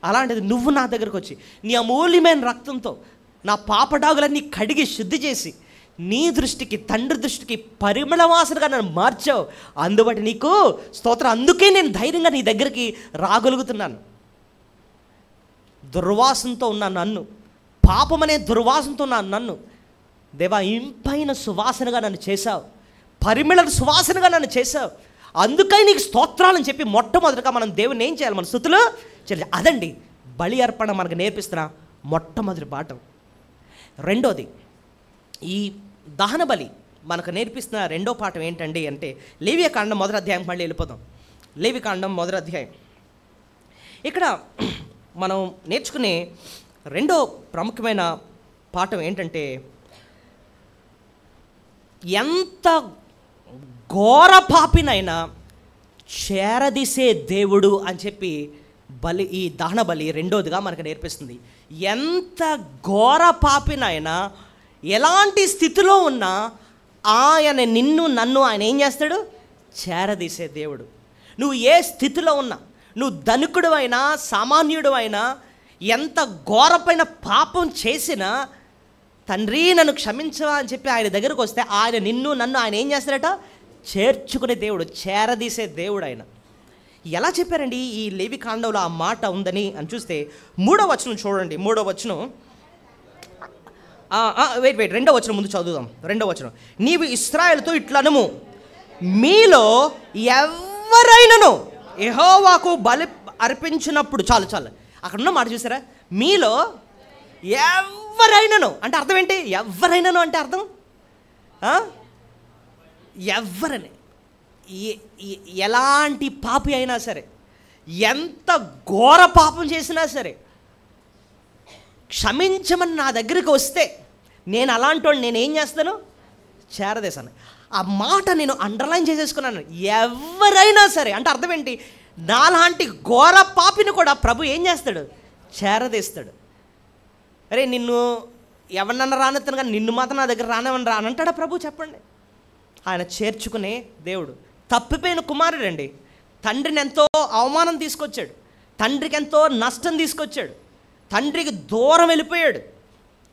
అలాంటిది నువ్వు నా దగ్గరకు వచ్చి నీ అమూల్యమైన రక్తంతో నా పాపడాగులన్నీ కడిగి శుద్ధి చేసి నీ దృష్టికి, తండ్రి దృష్టికి పరిమళ వాసనగా నన్ను మార్చావు. అందుబట్టి నీకు స్తోత్రం. అందుకే నేను ధైర్యంగా నీ దగ్గరికి రాగలుగుతున్నాను. దుర్వాసనతో ఉన్న నన్ను, పాపమనే దుర్వాసనతో ఉన్న నన్ను దేవా ఇంపైన సువాసనగా నన్ను చేశావు, పరిమళ సువాసనగా నన్ను చేశావు. అందుకై నీకు స్తోత్రాలని చెప్పి మొట్టమొదటిగా మనం దేవుని ఏం చేయాలి? మన స్తుతులు చేయాలి. అదండి బలి అర్పణ మనకు నేర్పిస్తున్న మొట్టమొదటి పాఠం. రెండోది, ఈ దహన బలి మనకు నేర్పిస్తున్న రెండో పాఠం ఏంటండి అంటే లేవియకాండం 1వ అధ్యాయం. మళ్ళీ వెళ్ళిపోదాం. లేవియకాండం 1వ అధ్యాయం. ఇక్కడ మనం నేర్చుకునే రెండో ప్రముఖమైన పాఠం ఏంటంటే ఎంత ఘోర పాపినైనా చేరదీసే దేవుడు అని చెప్పి బలి, ఈ దహన బలి రెండోదిగా మనకు నేర్పిస్తుంది. ఎంత ఘోర పాపినైనా, ఎలాంటి స్థితిలో ఉన్నా ఆయన నిన్ను నన్ను ఆయన ఏం చేస్తాడు? చేరదీసే దేవుడు. నువ్వు ఏ స్థితిలో ఉన్నా, నువ్వు ధనికుడు అయినా సామాన్యుడు అయినా, ఎంత ఘోరపైన పాపం చేసినా తండ్రి నన్ను క్షమించవా అని చెప్పి ఆయన దగ్గరకు వస్తే ఆయన నిన్ను నన్ను ఆయన ఏం చేస్తాడట? చేర్చుకునే దేవుడు, చేరదీసే దేవుడు ఆయన. ఎలా చెప్పారండి ఈ లేవికాండంలో ఆ మాట ఉందని అని చూస్తే 3వ వచనం చూడండి. 3వ వచనం, వెయిట్ 2వ వచనం ముందు చదువుదాం. 2వ వచనం, నీవు ఇశ్రాయేలుతో ఇట్లనుము, మీలో ఎవరైనను యెహోవాకు బలి అర్పించినప్పుడు, చాలు అక్కడ ఉన్న మాట చూసారా? మీలో ఎవరైనను అంటే అర్థం ఏంటి? ఎవరైనను అంటే అర్థం ఎవరని, ఎలాంటి పాపి అయినా సరే, ఎంత ఘోర పాపం చేసినా సరే క్షమించమని నా దగ్గరికి వస్తే నేను అలాంటి వాడిని నేనేం చేస్తాను? చేరదేశాను. ఆ మాట నేను అండర్లైన్ చేసేసుకున్నాను. ఎవరైనా సరే అంటే అర్థం ఏంటి? నాలాంటి ఘోర పాపిని కూడా ప్రభు ఏం చేస్తాడు? చేరదీస్తాడు. అరే నిన్ను ఎవరినన్నా రానెత్తాను కానీ నిన్ను మాత్రం నా దగ్గర రానవని రానంటాడా ప్రభు? చెప్పండి. ఆయన చేర్చుకునే దేవుడు. తప్పిపోయిన కుమారుడండి. తండ్రిని ఎంతో అవమానం తీసుకొచ్చాడు, తండ్రికి ఎంతో నష్టం తీసుకొచ్చాడు, తండ్రికి దూరం వెళ్ళిపోయాడు.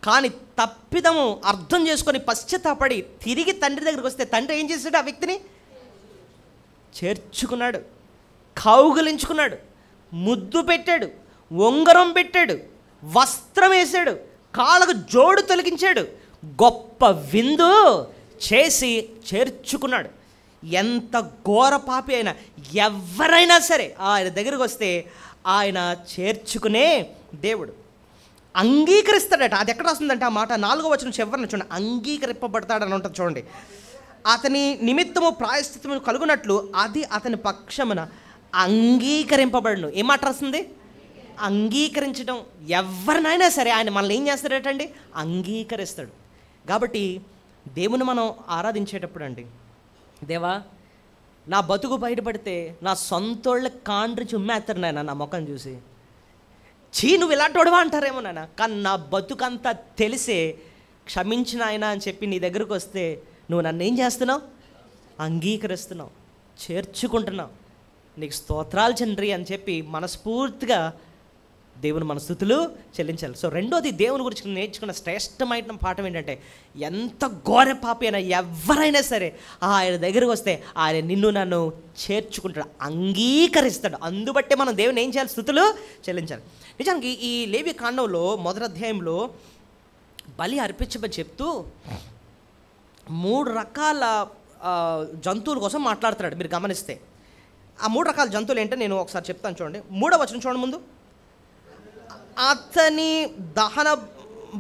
కానీ తప్పిదము అర్థం చేసుకొని పశ్చాత్తాపడి తిరిగి తండ్రి దగ్గరికి వస్తే తండ్రి ఏం చేశాడు? ఆ వ్యక్తిని చేర్చుకున్నాడు, కౌగిలించుకున్నాడు, ముద్దు పెట్టాడు, ఉంగరం పెట్టాడు, వస్త్రం వేశాడు, కాళ్ళకు జోడు తొలగించాడు, గొప్ప విందు చేసి చేర్చుకున్నాడు. ఎంత ఘోర పాపి అయినా ఎవరైనా సరే ఆయన దగ్గరికి వస్తే ఆయన చేర్చుకునే దేవుడు. అంగీకరిస్తాడట. అది ఎక్కడ వస్తుందంటే ఆ మాట 4వ వచనం చివరిన చూడండి. అంగీకరింపబడతాడని ఉంటుంది చూడండి. అతని నిమిత్తము ప్రాయశ్చిత్తము కలుగునట్లు అది అతని పక్షమున అంగీకరింపబడును. ఏం మాట రాస్తుంది? అంగీకరించడం. ఎవరినైనా సరే ఆయన మనల్ని ఏం చేస్తాడటండి? అంగీకరిస్తాడు. కాబట్టి దేవుని మనం ఆరాధించేటప్పుడు అండి, దేవా నా బతుకు బయటపడితే నా సొంతోళ్ళ కాండ్రించి ఉమ్మేస్తారు నాయన, నా ముఖం చూసి నువ్వు ఇలాంటోడువా అంటారేమో నాయన. కానీ నా బతుకంతా తెలిసే క్షమించిన ఆయన అని చెప్పి నీ దగ్గరకు వస్తే నువ్వు నన్ను ఏం చేస్తున్నావు? అంగీకరిస్తున్నావు, చేర్చుకుంటున్నావు. నీకు స్తోత్రాలు తండ్రి అని చెప్పి మనస్ఫూర్తిగా దేవుని మన స్తుతులు చెల్లించాలి. సో రెండోది దేవుని గురించి నేర్చుకున్న శ్రేష్టమైన పాఠం ఏంటంటే, ఎంత ఘోర పాపి అయినా ఎవరైనా సరే ఆయన దగ్గరికి వస్తే ఆయన నిన్ను నన్ను చేర్చుకుంటాడు, అంగీకరిస్తాడు. అందుబట్టే మనం దేవుని ఏం చేయాలి? స్తుతులు చెల్లించాలి. నిజానికి ఈ లేవి కాండంలో మొదటి అధ్యాయంలో బలి అర్పించమని చెప్తూ 3 రకాల జంతువుల కోసం మాట్లాడుతున్నాడు. మీరు గమనిస్తే ఆ 3 రకాల జంతువులు ఏంటో నేను ఒకసారి చెప్తాను చూడండి. 3వ వచనం చూడండి ముందు. అతని దహన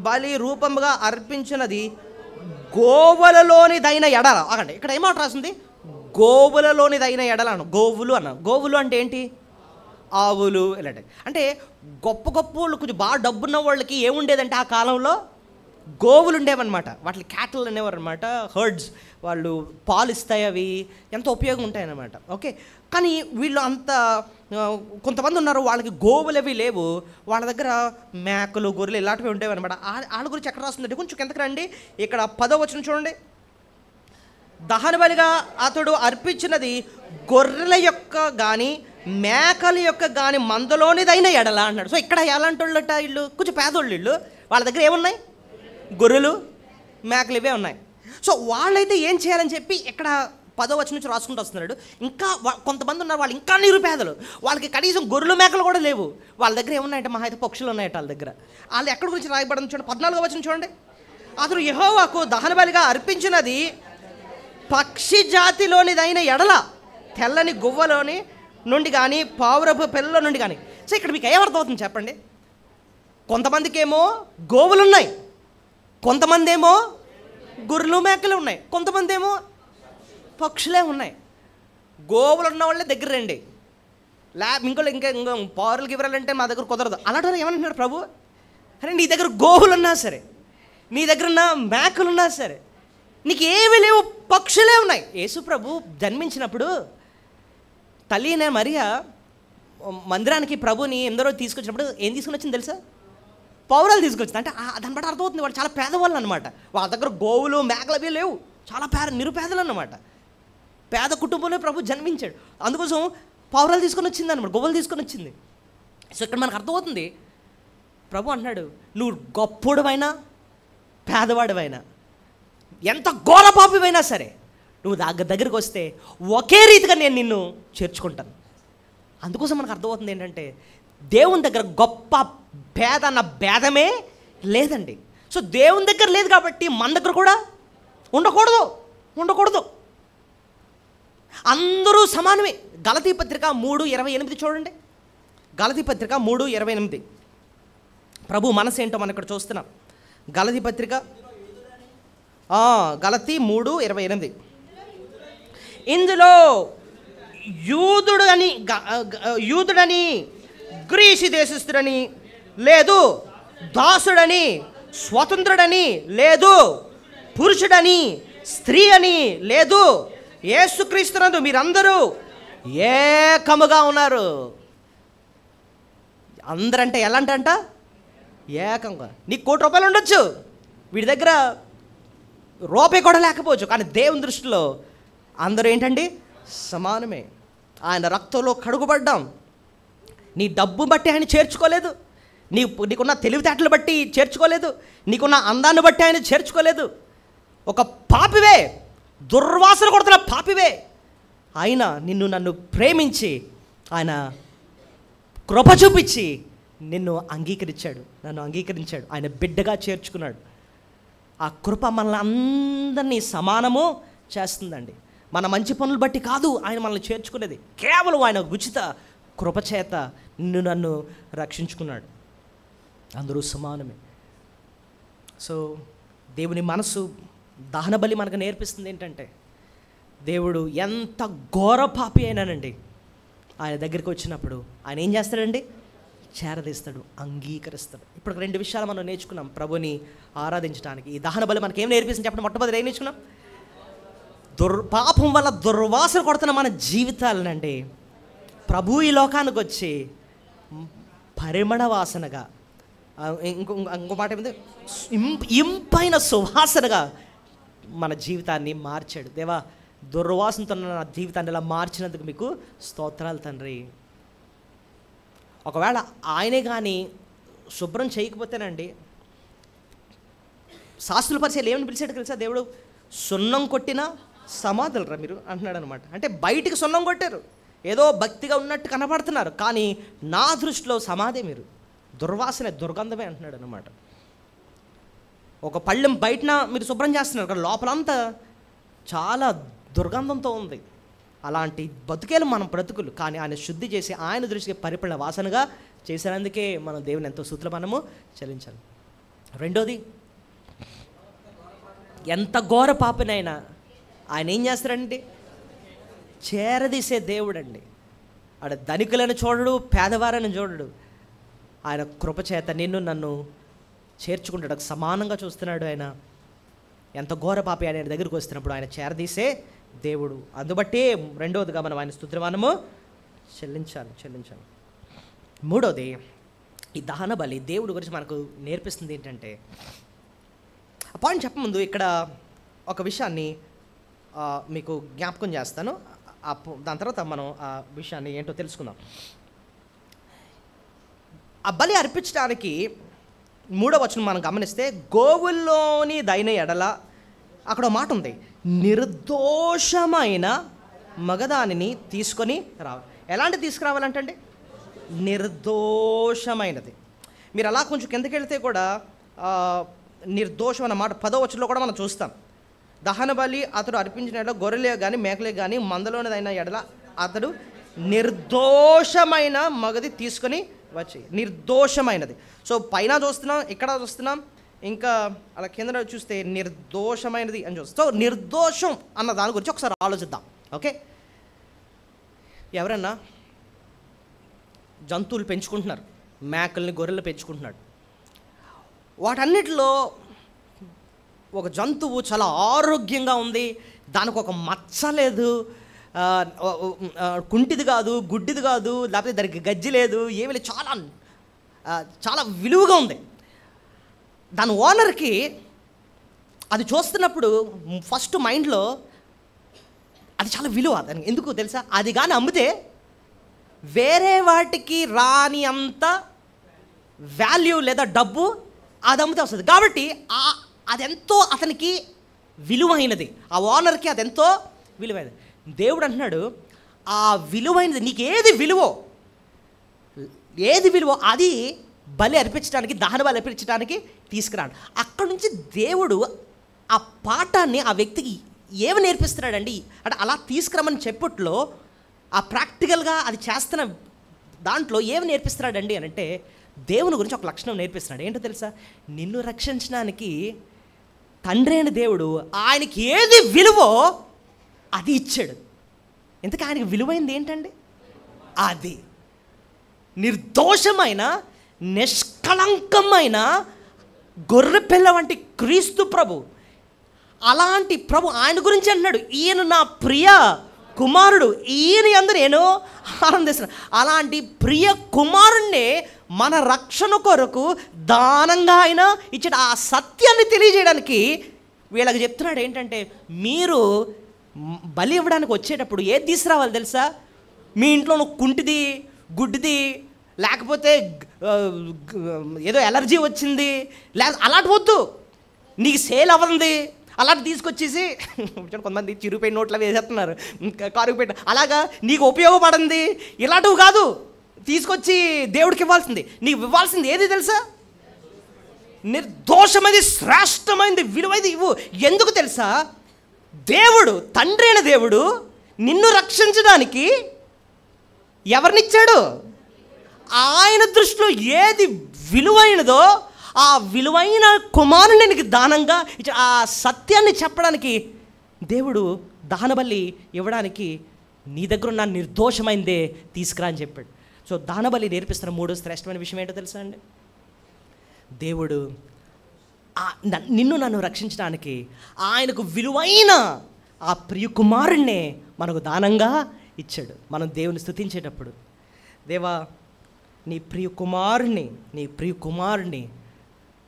బలి రూపంగా అర్పించినది గోవులలోనిదైన ఎడల. అకండి ఇక్కడ ఏమాట రాసింది? గోవులలోనిదైన ఎడలను. గోవులు అన్నాను. గోవులు అంటే ఏంటి? ఆవులు ఇలాంటి. అంటే గొప్ప గొప్ప వాళ్ళు, కొంచెం బాగా డబ్బున్న వాళ్ళకి ఏముండేదంటే ఆ కాలంలో గోవులు ఉండేవన్నమాట. వాటిని క్యాటల్ అనేవారు అనమాట, హర్డ్స్. వాళ్ళు పాలు ఇస్తాయి, అవి ఎంతో ఉపయోగం ఉంటాయన్నమాట. ఓకే. కానీ వీళ్ళు అంత కొంతమంది ఉన్నారు వాళ్ళకి గోవులు అవి లేవు, వాళ్ళ దగ్గర మేకలు గొర్రెలు ఇలాంటివి ఉండేవి అనమాట. వాళ్ళ గురించి ఎక్కడ రాస్తుందంటే కొంచెం కిందకి రండి. ఇక్కడ 10వ వచనం చూడండి. దహన బలిగా అతడు అర్పించినది గొర్రెల యొక్క కానీ మేకల యొక్క కానీ మందలోనిదైన ఎడల అన్నాడు. సో ఇక్కడ ఎలాంటి వాళ్ళట? వీళ్ళు కొంచెం పేదోళ్ళు. వీళ్ళు వాళ్ళ దగ్గర ఏమున్నాయి? గొర్రెలు మేకలు ఇవే ఉన్నాయి. సో వాళ్ళైతే ఏం చేయాలని చెప్పి ఇక్కడ 10వ వచనం నుంచి రాసుకుంటూ వస్తున్నాడు. ఇంకా కొంతమంది ఉన్నారు, వాళ్ళు ఇంకా నిరుపేదలు, వాళ్ళకి కనీసం గొర్రెలు మేకలు కూడా లేవు. వాళ్ళ దగ్గర ఏమున్నాయంటే మహా అయితే పక్షులు ఉన్నాయట వాళ్ళ దగ్గర. వాళ్ళు ఎక్కడి గురించి రాయబడింది చూడండి. 14వ వచనం చూడండి. అతడు యెహోవాకు దహన బలిగా అర్పించినది పక్షి జాతిలోనిదైన ఎడల, తెల్లని గువ్వలోని నుండి కానీ పావురపు పిల్లల నుండి కానీ. సో ఇక్కడ మీకు ఏమర్థమవుతుంది చెప్పండి? కొంతమందికి ఏమో గోవులు ఉన్నాయి, కొంతమంది ఏమో గొర్రెలు మేకలు ఉన్నాయి, కొంతమంది ఏమో పక్షులే ఉన్నాయి. గోవులు ఉన్న వాళ్ళే దగ్గర రండి, ఇంకా పౌరులకి ఇవ్వాలంటే మా దగ్గర కుదరదు. అలాంటి ఏమంటున్నాడు ప్రభు? అరే నీ దగ్గర గోవులు ఉన్నా సరే, నీ దగ్గర ఉన్న మేకలు ఉన్నా సరే, నీకు ఏమీ లేవు, పక్షులే ఉన్నాయి. యేసు ప్రభు జన్మించినప్పుడు తల్లి అయిన మరియా మందిరానికి ప్రభుని ఎందరో తీసుకొచ్చినప్పుడు ఏం తీసుకుని వచ్చింది తెలుసా? పౌరాలు తీసుకొచ్చింది. అంటే దాన్ని బట్టి అర్థమవుతుంది వాళ్ళు చాలా పేదవాళ్ళు అనమాట. వాళ్ళ దగ్గర గోవులు మేకలు అవి లేవు, చాలా నిరుపేదలు అన్నమాట. పేద కుటుంబంలో ప్రభు జన్మించాడు. అందుకోసం పౌరాలు తీసుకొని వచ్చింది అనమాట, గోవులు తీసుకొని వచ్చింది. సో ఇక్కడ మనకు అర్థమవుతుంది ప్రభు అంటున్నాడు, నువ్వు గొప్పడువైనా పేదవాడివైనా ఎంత ఘోర పాపివైనా సరే నువ్వు దగ్గరికి వస్తే ఒకే రీతిగా నేను నిన్ను చేర్చుకుంటాను. అందుకోసం మనకు అర్థమవుతుంది ఏంటంటే దేవుని దగ్గర గొప్ప భేద అన్న భేదమే లేదండి. సో దేవుని దగ్గర లేదు కాబట్టి మన దగ్గర కూడా ఉండకూడదు. అందరూ సమానమే. గలతీ పత్రిక 3:28 చూడండి. గలతీ పత్రిక 3:28 ప్రభు మనసు ఏంటో మనం ఇక్కడ చూస్తున్నాం. గలతీ పత్రిక గలతీ 3:28 ఇందులో యూదుడని గ్రీసు దేశస్థుడని లేదు, దాసుడని స్వతంత్రుడని లేదు, పురుషుడని స్త్రీ అని లేదు, యేసుక్రీస్తునందు మీరందరూ ఏకముగా ఉన్నారు. అందరంటే ఎలాంటంట? ఏకంగా నీకు ₹1,00,00,000 ఉండొచ్చు, వీడి దగ్గర రూపాయి కూడా లేకపోవచ్చు, కానీ దేవుని దృష్టిలో అందరూ ఏంటండి సమానమే. ఆయన రక్తంలో కడుగుబడ్డాం. నీ డబ్బు బట్టి ఆయన చేర్చుకోలేదు, నీకున్న తెలివితేటలు బట్టి చేర్చుకోలేదు, నీకున్న అందాన్ని బట్టి ఆయన చేర్చుకోలేదు. ఒక పాపివే, దుర్వాసన కొడుతున్న పాపివే, ఆయన నిన్ను నన్ను ప్రేమించి ఆయన కృప చూపించి నిన్ను అంగీకరించాడు, నన్ను అంగీకరించాడు, ఆయన బిడ్డగా చేర్చుకున్నాడు. ఆ కృప మనల్ని అందరినీ సమానము చేస్తుందండి. మన మంచి పనులు బట్టి కాదు ఆయన మనల్ని చేర్చుకునేది, కేవలం ఆయన ఉచిత కృపచేత నిన్ను నన్ను రక్షించుకున్నాడు. అందరూ సమానమే. సో దేవుని మనసు దహన బలి మనకు నేర్పిస్తుంది ఏంటంటే, దేవుడు ఎంత ఘోర పాపి అయినానండి, ఆయన దగ్గరికి వచ్చినప్పుడు ఆయన ఏం చేస్తాడండి, చేరదీస్తాడు, అంగీకరిస్తాడు. ఇప్పుడు 2 విషయాలు మనం నేర్చుకున్నాం ప్రభుని ఆరాధించడానికి. ఈ దహన బలి మనకి ఏం నేర్పిస్తుంది చెప్పండి? మొట్టమొదటి ఏం నేర్చుకున్నాం? పాపం వల్ల దుర్వాసన కొడుతున్న మన జీవితాలనండి ప్రభు ఈ లోకానికి వచ్చి పరిమళ వాసనగా, ఇంకో మాట ఏమిటి, ఇంపైన సువాసనగా మన జీవితాన్ని మార్చాడు. దేవా, దుర్వాసనతో నా జీవితాన్ని ఇలా మార్చినందుకు మీకు స్తోత్రాలు తండ్రి. ఒకవేళ ఆయనే కానీ శుభ్రం చేయకపోతేనండి, శాస్త్రుల పరిచయాలు ఏమని పిలిచాడు తెలుసా? దేవుడు సున్నం కొట్టిన సమాధులరా మీరు అంటున్నాడు అనమాట. అంటే బయటికి సున్నం కొట్టారు, ఏదో భక్తిగా ఉన్నట్టు కనపడుతున్నారు, కానీ నా దృష్టిలో సమాధి మీరు, దుర్వాసన దుర్గంధమే అంటున్నాడు అనమాట. ఒక పళ్ళెం బయటన మీరు శుభ్రం చేస్తున్నారు, కానీ లోపలంతా చాలా దుర్గంధంతో ఉంది. అలాంటి బతుకేలు మనం బ్రతుకులు, కానీ ఆయన శుద్ధి చేసి ఆయన దృష్టికి పరిపళ్ళ వాసనగా చేసినందుకే మనం దేవుని ఎంతో స్తుతులు మనము చెల్లించాలి. రెండోది, ఎంత ఘోర పాపినైనా ఆయన ఏం చేస్తారండి, చేరదీసే దేవుడండి. ఆడ ధనికులను చూడడు, పేదవారని చూడడు, ఆయన కృపచేత నిన్ను నన్ను చేర్చుకుంటాడు, సమానంగా చూస్తున్నాడు. ఆయన ఎంత ఘోర పాపి ఆయన దగ్గరికి వస్తున్నప్పుడు ఆయన చేరదీసే దేవుడు. అందుబట్టే రెండవదిగా మనం ఆయన స్తుతులు మనము చెల్లించాలి. మూడోది, ఈ దహన బలి దేవుడి గురించి మనకు నేర్పిస్తుంది ఏంటంటే, ఆ పాయింట్ చెప్పముందు ఇక్కడ ఒక విషయాన్ని మీకు జ్ఞాపకం చేస్తాను, దాని తర్వాత మనం ఆ విషయాన్ని ఏంటో తెలుసుకుందాం. ఆ బలి అర్పించడానికి 3వ వచనం మనం గమనిస్తే, గోవుల్లోని దైన ఎడల, అక్కడ మాట ఉంది, నిర్దోషమైన మగదానిని తీసుకొని రావాలి. ఎలాంటి తీసుకురావాలంటే నిర్దోషమైనది. మీరు అలా కొంచెం కిందకి వెళ్తే కూడా నిర్దోషం అన్న మాట 10వ వచనంలో కూడా మనం చూస్తాం. దహన బలి అతడు అర్పించిన ఎడల గొర్రెలే కానీ మేకలే కానీ మందలోనిదైన ఎడల అతడు నిర్దోషమైన మగది తీసుకొని వచ్చి, నిర్దోషమైనది. సో పైన చూస్తున్నాం, ఇక్కడ చూస్తున్నాం, ఇంకా అలా కింద చూస్తే నిర్దోషమైనది అని చూస్తాం. సో నిర్దోషం అన్న దాని గురించి ఒకసారి ఆలోచిద్దాం. ఓకే, ఎవరన్నా జంతువులు పెంచుకుంటున్నారు, మేకల్ని గొర్రెలు పెంచుకుంటున్నాడు. వాటన్నిటిలో ఒక జంతువు చాలా ఆరోగ్యంగా ఉంది, దానికి ఒక మచ్చ లేదు, కుంటిది కాదు, గుడ్డిది కాదు, లేకపోతే దానికి గజ్జి లేదు, ఏమీ లేదు, చాలా చాలా విలువగా ఉంది. దాని ఓనర్కి అది చూస్తున్నప్పుడు ఫస్ట్ మైండ్లో అది చాలా విలువ దానికి. ఎందుకు తెలుసా? అది కానీ అమ్మితే వేరే వాటికి రాని అంత వాల్యూ లేదా డబ్బు అది అమ్మితే వస్తుంది. కాబట్టి అదెంతో అతనికి విలువైనది, ఆ ఓనర్కి అదెంతో విలువైనది. దేవుడు అంటున్నాడు, ఆ విలువైనది నీకు ఏది విలువో అది బలి అర్పించడానికి, దహన బలి అర్పించడానికి తీసుకురాడు. అక్కడ నుంచి దేవుడు ఆ పాఠాన్ని ఆ వ్యక్తికి ఏమి నేర్పిస్తున్నాడండి అంటే, అలా తీసుకురామని చెప్పట్లో ఆ ప్రాక్టికల్గా అది చేస్తున్న దాంట్లో ఏమి నేర్పిస్తున్నాడండి అని అంటే, దేవుని గురించి ఒక లక్షణం నేర్పిస్తున్నాడు. ఏంటో తెలుసా? నిన్ను రక్షించడానికి తండ్రి అయిన దేవుడు ఆయనకి ఏది విలువో అది ఇచ్చాడు. ఇంతకీ ఆయనకి విలువైంది ఏంటండి? అది నిర్దోషమైన నిష్కళంకమైన గొర్రెపిల్ల వంటి క్రీస్తు ప్రభు. అలాంటి ప్రభు ఆయన గురించి అంటున్నాడు, ఈయన నా ప్రియ కుమారుడు, ఈయన యందు నేను ఆనందిస్తున్నాను. అలాంటి ప్రియ కుమారుణ్ణే మన రక్షణ కొరకు దానంగా ఆయన ఇచ్చాడు. ఆ సత్యాన్ని తెలియజేయడానికి వీళ్ళకి చెప్తున్నాడు ఏంటంటే, మీరు బలి ఇవ్వడానికి వచ్చేటప్పుడు ఏది తీసుకురావాలి తెలుసా? మీ ఇంట్లో కుంటిది, గుడ్డిది, లేకపోతే ఏదో ఎలర్జీ వచ్చింది, అలాంటి వద్దు. నీకు సేల్ అవ్వంది అలాంటి తీసుకొచ్చేసి కొంతమంది చిరుపోయిన నోట్లో వేసేస్తున్నారు, కారుకుపెట్టిన, అలాగా నీకు ఉపయోగపడింది ఇలాంటివి కాదు తీసుకొచ్చి దేవుడికి ఇవ్వాల్సింది. నీకు ఇవ్వాల్సింది ఏది తెలుసా? నిర్దోషమైనది, శ్రేష్టమైనది, విలువైనది ఇవ్వు. ఎందుకు తెలుసా? దేవుడు, తండ్రి అయిన దేవుడు నిన్ను రక్షించడానికి ఎవరినిచ్చాడు? ఆయన దృష్టిలో ఏది విలువైనదో ఆ విలువైన కుమారుని నీకు దానంగా ఇచ్చాడు. ఆ సత్యాన్ని చెప్పడానికి దేవుడు దానబలి ఇవ్వడానికి నీ దగ్గర ఉన్న నిర్దోషమైందే తీసుకురా అని చెప్పాడు. సో దానబలి నేర్పిస్తున్న మూడో శ్రేష్టమైన విషయం ఏంటో తెలుసా అండి? దేవుడు నిన్ను నన్ను రక్షించడానికి ఆయనకు విలువైన ఆ ప్రియ కుమారుణ్ణే మనకు దానంగా ఇచ్చాడు. మనం దేవుని స్తుతించేటప్పుడు, దేవా నీ ప్రియ కుమారుణ్ణి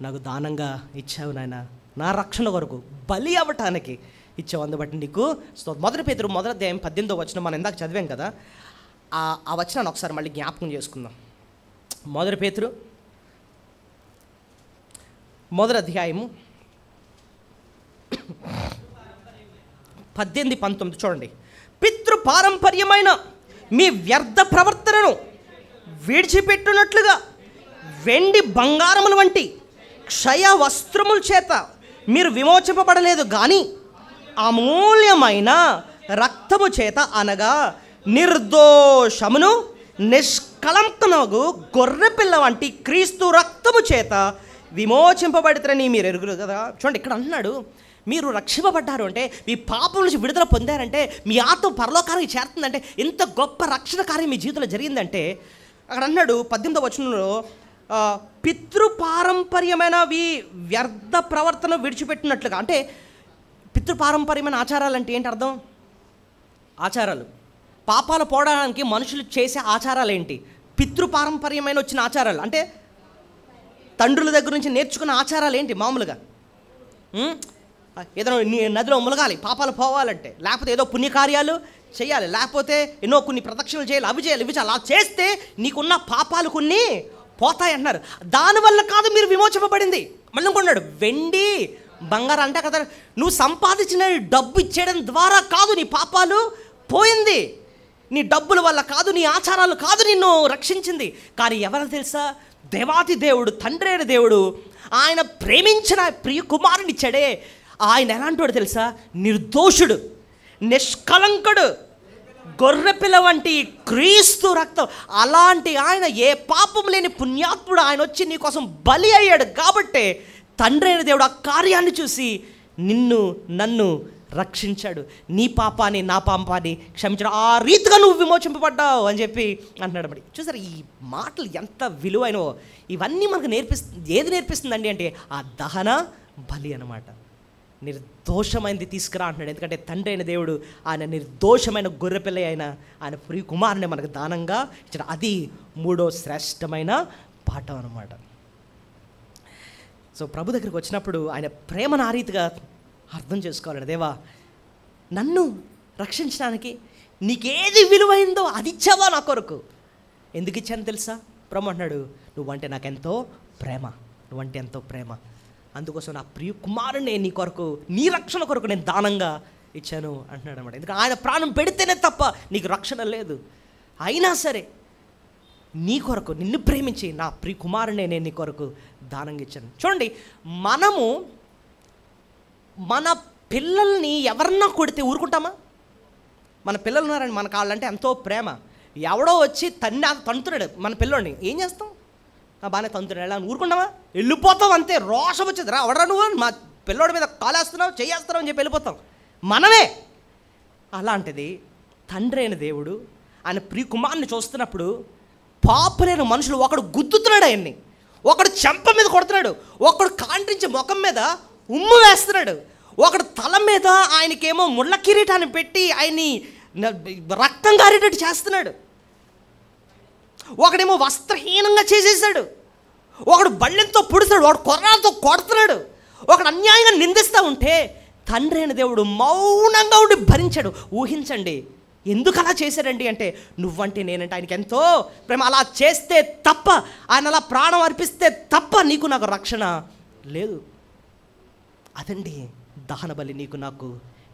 నాకు దానంగా ఇచ్చావు నాయన, నా రక్షణ కొరకు బలి అవ్వటానికి ఇచ్చావు, అందుబట్టి నీకు మొదటి పేతురు 1:18 వచనం మనం ఇందాక చదివాం కదా, ఆ వచనాన్ని ఒకసారి మళ్ళీ జ్ఞాపకం చేసుకుందాం. మొదటి పేతురు 1:18-19 చూడండి. పితృపారంపర్యమైన మీ వ్యర్థ ప్రవర్తనను విడిచిపెట్టునట్లుగా వెండి బంగారముల వంటి క్షయ వస్త్రముల చేత మీరు విమోచింపబడలేదు, కానీ అమూల్యమైన రక్తము చేత, అనగా నిర్దోషమును నిష్కళంకనగు గొర్రెపిల్ల వంటి క్రీస్తు రక్తము చేత విమోచింపబడితేని మీరు ఎరుగురు కదా. చూడండి, ఇక్కడ అంటున్నాడు, మీరు రక్షింపబడ్డారు అంటే, మీ పాపం నుంచి విడుదల పొందారంటే, మీ ఆత్మ పరలోకానికి చేరుతుందంటే, ఇంత గొప్ప రక్షణ కార్యం మీ జీవితంలో జరిగిందంటే, అక్కడ అన్నాడు 18వ వచనంలో, పితృపారంపర్యమైనవి వ్యర్థ ప్రవర్తన విడిచిపెట్టినట్లుగా. అంటే పితృపారంపర్యమైన ఆచారాలు అంటే ఏంటి అర్థం? ఆచారాలు, పాపాలు పోవడానికి మనుషులు చేసే ఆచారాలు ఏంటి? పితృపారంపర్యమైన వచ్చిన ఆచారాలు అంటే తండ్రుల దగ్గర నుంచి నేర్చుకున్న ఆచారాలు ఏంటి? మామూలుగా ఏదైనా నదిలో ములగాలి పాపాలు పోవాలంటే, లేకపోతే ఏదో పుణ్యకార్యాలు చేయాలి, లేకపోతే ఎన్నో కొన్ని ప్రదక్షిణలు చేయాలి, అవి చేయాలి, ఇవి చేయాలి. అలా చేస్తే నీకున్న పాపాలు కొన్ని పోతాయి అంటున్నారు. దానివల్ల కాదు మీరు విమోచింపబడింది. మళ్ళీ కొన్నాడు, వెండి బంగారం అంటే కదా, నువ్వు సంపాదించిన డబ్బు ఇచ్చేయడం ద్వారా కాదు నీ పాపాలు పోయింది, నీ డబ్బుల వల్ల కాదు, నీ ఆచారాలు కాదు నిన్ను రక్షించింది. కానీ ఎవరు తెలుసా? దేవాతి దేవుడు, తండ్రి అయిన దేవుడు, ఆయన ప్రేమించిన ప్రియ కుమారుని ఇచ్చాడే, ఆయన ఎలాంటివాడు తెలుసా? నిర్దోషుడు, నిష్కలంకుడు, గొర్రెపిల్ల వంటి క్రీస్తు రక్తం. అలాంటి ఆయన, ఏ పాపం లేని పుణ్యాత్ముడు, ఆయన వచ్చి నీ కోసం బలి అయ్యాడు. కాబట్టే తండ్రి అయిన దేవుడు ఆ కార్యాన్ని చూసి నిన్ను నన్ను రక్షించాడు, నీ పాపాన్ని నా పాపాన్ని క్షమించాడు, ఆ రీతిగా నువ్వు విమోచింపబడ్డావు అని చెప్పి అంటున్నాడు. మరి చూసారు ఈ మాటలు ఎంత విలువైనవో. ఇవన్నీ మనకు ఏది నేర్పిస్తుందండి అంటే ఆ దహన బలి అన్నమాట. నిర్దోషమైనది తీసుకురా అంటున్నాడు. ఎందుకంటే తండ్రి అయిన దేవుడు ఆయన నిర్దోషమైన గొర్రెపిల్ల అయిన ఆయన ప్రియ కుమారుని మనకు దానంగా ఇచ్చాడు. అది మూడో శ్రేష్టమైన పాఠం అన్నమాట. సో ప్రభు దగ్గరికి వచ్చినప్పుడు ఆయన ప్రేమను ఆ రీతిగా అర్థం చేసుకోవాలండి. దేవా నన్ను రక్షించడానికి నీకేది విలువైందో అది ఇచ్చావా నా కొరకు. ఎందుకు ఇచ్చాను తెలుసా? ప్రభు అంటున్నాడు, నువ్వంటే నాకెంతో ప్రేమ, నువ్వంటే ఎంతో ప్రేమ, అందుకోసం నా ప్రియ కుమారుని నీ కొరకు, నీ రక్షణ కొరకు నేను దానంగా ఇచ్చాను అంటున్నాడు అనమాట. ఎందుకంటే ఆయన ప్రాణం పెడితేనే తప్ప నీకు రక్షణ లేదు. అయినా సరే నీ కొరకు, నిన్ను ప్రేమించి నా ప్రియ కుమారునే నేను నీ కొరకు దానంగా ఇచ్చాను. చూడండి, మనము మన పిల్లల్ని ఎవరన్నా కొడితే ఊరుకుంటామా? మన పిల్లలు ఉన్నారని మన కాళ్ళంటే ఎంతో ప్రేమ, ఎవడో వచ్చి తంతున్నాడు మన పిల్లోడిని, ఏం చేస్తాం? బాగానే తంతున్నాడు, ఎలా ఊరుకుంటామా? వెళ్ళిపోతాం అంతే. రోషం వచ్చేది, రా ఎవడరా నువ్వు, మా పిల్లోడి మీద కాలేస్తున్నావు, చేయేస్తున్నావు అని చెప్పి వెళ్ళిపోతాం మనమే. అలాంటిది తండ్రి అయిన దేవుడు ఆయన ప్రియ కుమారుని చూస్తున్నప్పుడు పాపలైన మనుషులు, ఒకడు గుద్దుతున్నాడు ఆయన్ని, ఒకడు చెంప మీద కొడుతున్నాడు, ఒకడు కాంట్రించి ముఖం మీద ఉమ్ము వేస్తున్నాడు, ఒకడు తల మీద ఆయనకేమో ముళ్ళ కిరీటాన్ని పెట్టి ఆయన్ని రక్తం గారేటట్టు చేస్తున్నాడు. ఒకడేమో వస్త్రహీనంగా చేసేసాడు, ఒకడు బళ్ళెంతో పుడుతాడు, ఒకడు కొర్రాలతో కొడుతున్నాడు, ఒకడు అన్యాయంగా నిందిస్తూ ఉంటే తండ్రి అయిన దేవుడు మౌనంగా ఉండి భరించాడు. ఊహించండి ఎందుకు అలా చేశాడండి అంటే, నువ్వంటే నేనంటే ఆయనకి ఎంతో ప్రేమ. అలా చేస్తే తప్ప, ఆయన అలా ప్రాణం అర్పిస్తే తప్ప నీకు నాకు రక్షణ లేదు. అదండి దహన బలి నీకు నాకు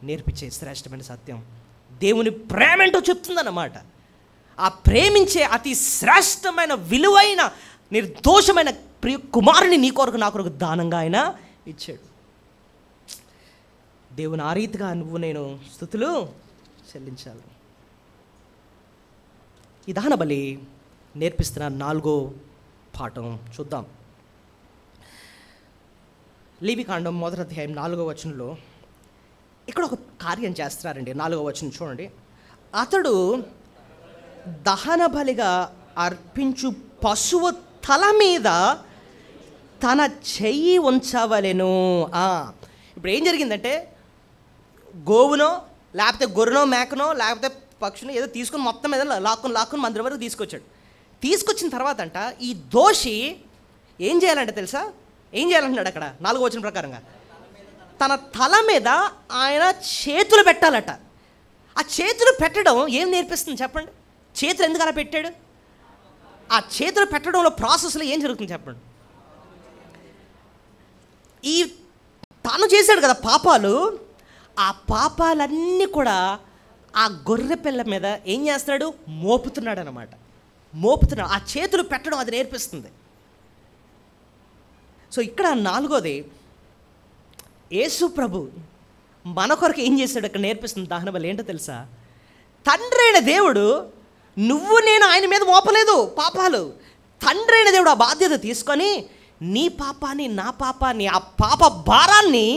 నేర్పించే శ్రేష్టమైన సత్యం. దేవుని ప్రేమ ఏంటో చెప్తుందన్నమాట. ఆ ప్రేమించే అతి శ్రేష్టమైన విలువైన నిర్దోషమైన ప్రియ కుమారుని నీ కొరకు నా కొరకు దానంగా ఆయన ఇచ్చాడు. దేవుని ఆ రీతిగా నువ్వు నేను స్తుతులు చెల్లించాలి. ఈ దహన బలి నేర్పిస్తున్న 4వ పాఠం చూద్దాం. లేవికాండం 1వ అధ్యాయం 4వ వచనంలో ఇక్కడ ఒక కార్యం చేస్తున్నారండి. 4వ వచనం చూడండి. అతడు దహన బలిగా అర్పించు పశువు తల మీద తన చెయ్యి ఉంచవలెను. ఇప్పుడు ఏం జరిగిందంటే, గోవునో లేకపోతే గొర్రెనో మేకనో లేకపోతే పక్షునో ఏదో తీసుకుని మొత్తం మీద లాక్కుని మందిరం వరకు తీసుకొచ్చాడు. తీసుకొచ్చిన తర్వాత అంట ఈ దోషి ఏం చేయాలంటే తెలుసా? ఏం చేయాలంటున్నాడు అక్కడ 4వ వచనం ప్రకారంగా? తన తల మీద ఆయన చేతులు పెట్టాలట. ఆ చేతులు పెట్టడం ఏం నేర్పిస్తుంది చెప్పండి? చేతులు ఎందుకు అలా పెట్టాడు? ఆ చేతులు పెట్టడంలో ప్రాసెస్లో ఏం జరుగుతుంది చెప్పండి? ఈ తాను చేశాడు కదా పాపాలు, ఆ పాపాలన్నీ కూడా ఆ గొర్రె పిల్ల మీద ఏం చేస్తున్నాడు? మోపుతున్నాడు అనమాట. మోపుతున్నాడు. ఆ చేతులు పెట్టడం అది నేర్పిస్తుంది. సో ఇక్కడ 4వది, యేసు ప్రభు మన కొరకు ఏం చేశాడు అక్కడ నేర్పిస్తుంది దహన బలి. ఏంటో తెలుసా? తండ్రి అయిన దేవుడు, నువ్వు నేను ఆయన మీద మోపలేదు పాపాలు. తండ్రి అయిన దేవుడు ఆ బాధ్యత తీసుకొని నీ పాపాన్ని నా పాపాన్ని ఆ పాప భారాన్ని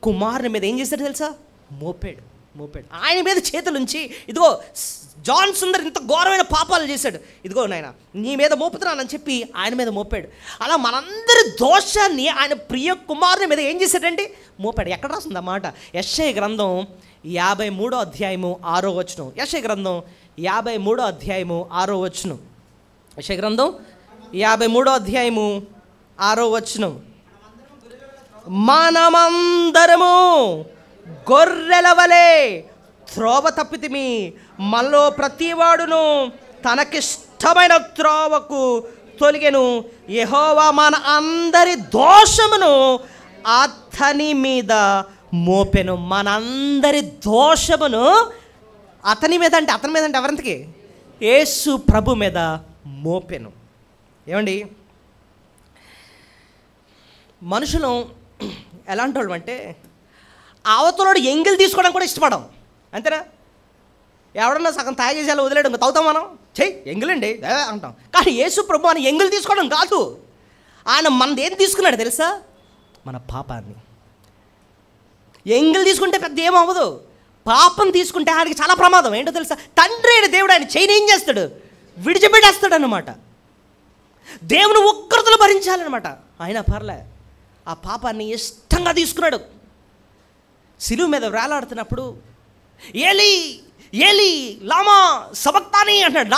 కుమారుని మీద ఏం చేశాడు తెలుసా? మోపాడు. ఆయన మీద చేతులుంచి, ఇదిగో జాన్ సుందర్ ఇంత ఘోరమైన పాపాలు చేశాడు, ఇదిగో నాయన నీ మీద మోపుతున్నానని చెప్పి ఆయన మీద మోపాడు. అలా మనందరి దోషాన్ని ఆయన ప్రియ కుమారుని మీద ఏం చేశాడండి? మోపాడు. ఎక్కడ రాస్తుంది అన్నమాట? యెషయా గ్రంథం 53వ అధ్యాయము 6వ వచనం. యెషయా గ్రంథం 53వ అధ్యాయము 6వ వచనం. యెషయా గ్రంథం 53వ అధ్యాయము 6వ వచనం. మనమందరము గొర్రెల వలె త్రోవ తప్పితిమి, మనలో ప్రతివాడును తనకిష్టమైన త్రోవకు తొలిగెను, యెహోవా మన అందరి దోషమును అతని మీద మోపెను. మనందరి దోషమును అతని మీద అంటే ఎవరంతకి? యేసు ప్రభు మీద మోపెను. ఏమండి, మనుషులు ఎలాంటి వాళ్ళు అంటే, అవతలోడు ఎంగిల్ తీసుకోవడం కూడా ఇష్టపడం, అంతేనా? ఎవడన్నా సగం తాగేసేలా వదిలేయడం తాగుతాం మనం, చెయ్యి ఎంగిలండి అంటాం. కానీ యేసు ప్రభు అని ఎంగిల్ తీసుకోవడం కాదు, ఆయన మనది ఏం తీసుకున్నాడు తెలుసా? మన పాపాన్ని. ఎంగిల్ తీసుకుంటే పెద్ద ఏమవ్వదు, పాపం తీసుకుంటే ఆయనకి చాలా ప్రమాదం. ఏంటో తెలుసా? తండ్రి అయిన దేవుడు ఆయన చేయని ఏం చేస్తాడు? విడిచిపెట్టేస్తాడు అన్నమాట. దేవుని ఉగ్రతలు భరించాలన్నమాట. ఆయన పర్లే, ఆ పాపాన్ని ఇష్టంగా తీసుకున్నాడు. సిలువ మీద వేలాడుతున్నప్పుడు ఏలి ఏలి లామా సబక్తాని అంటాడు.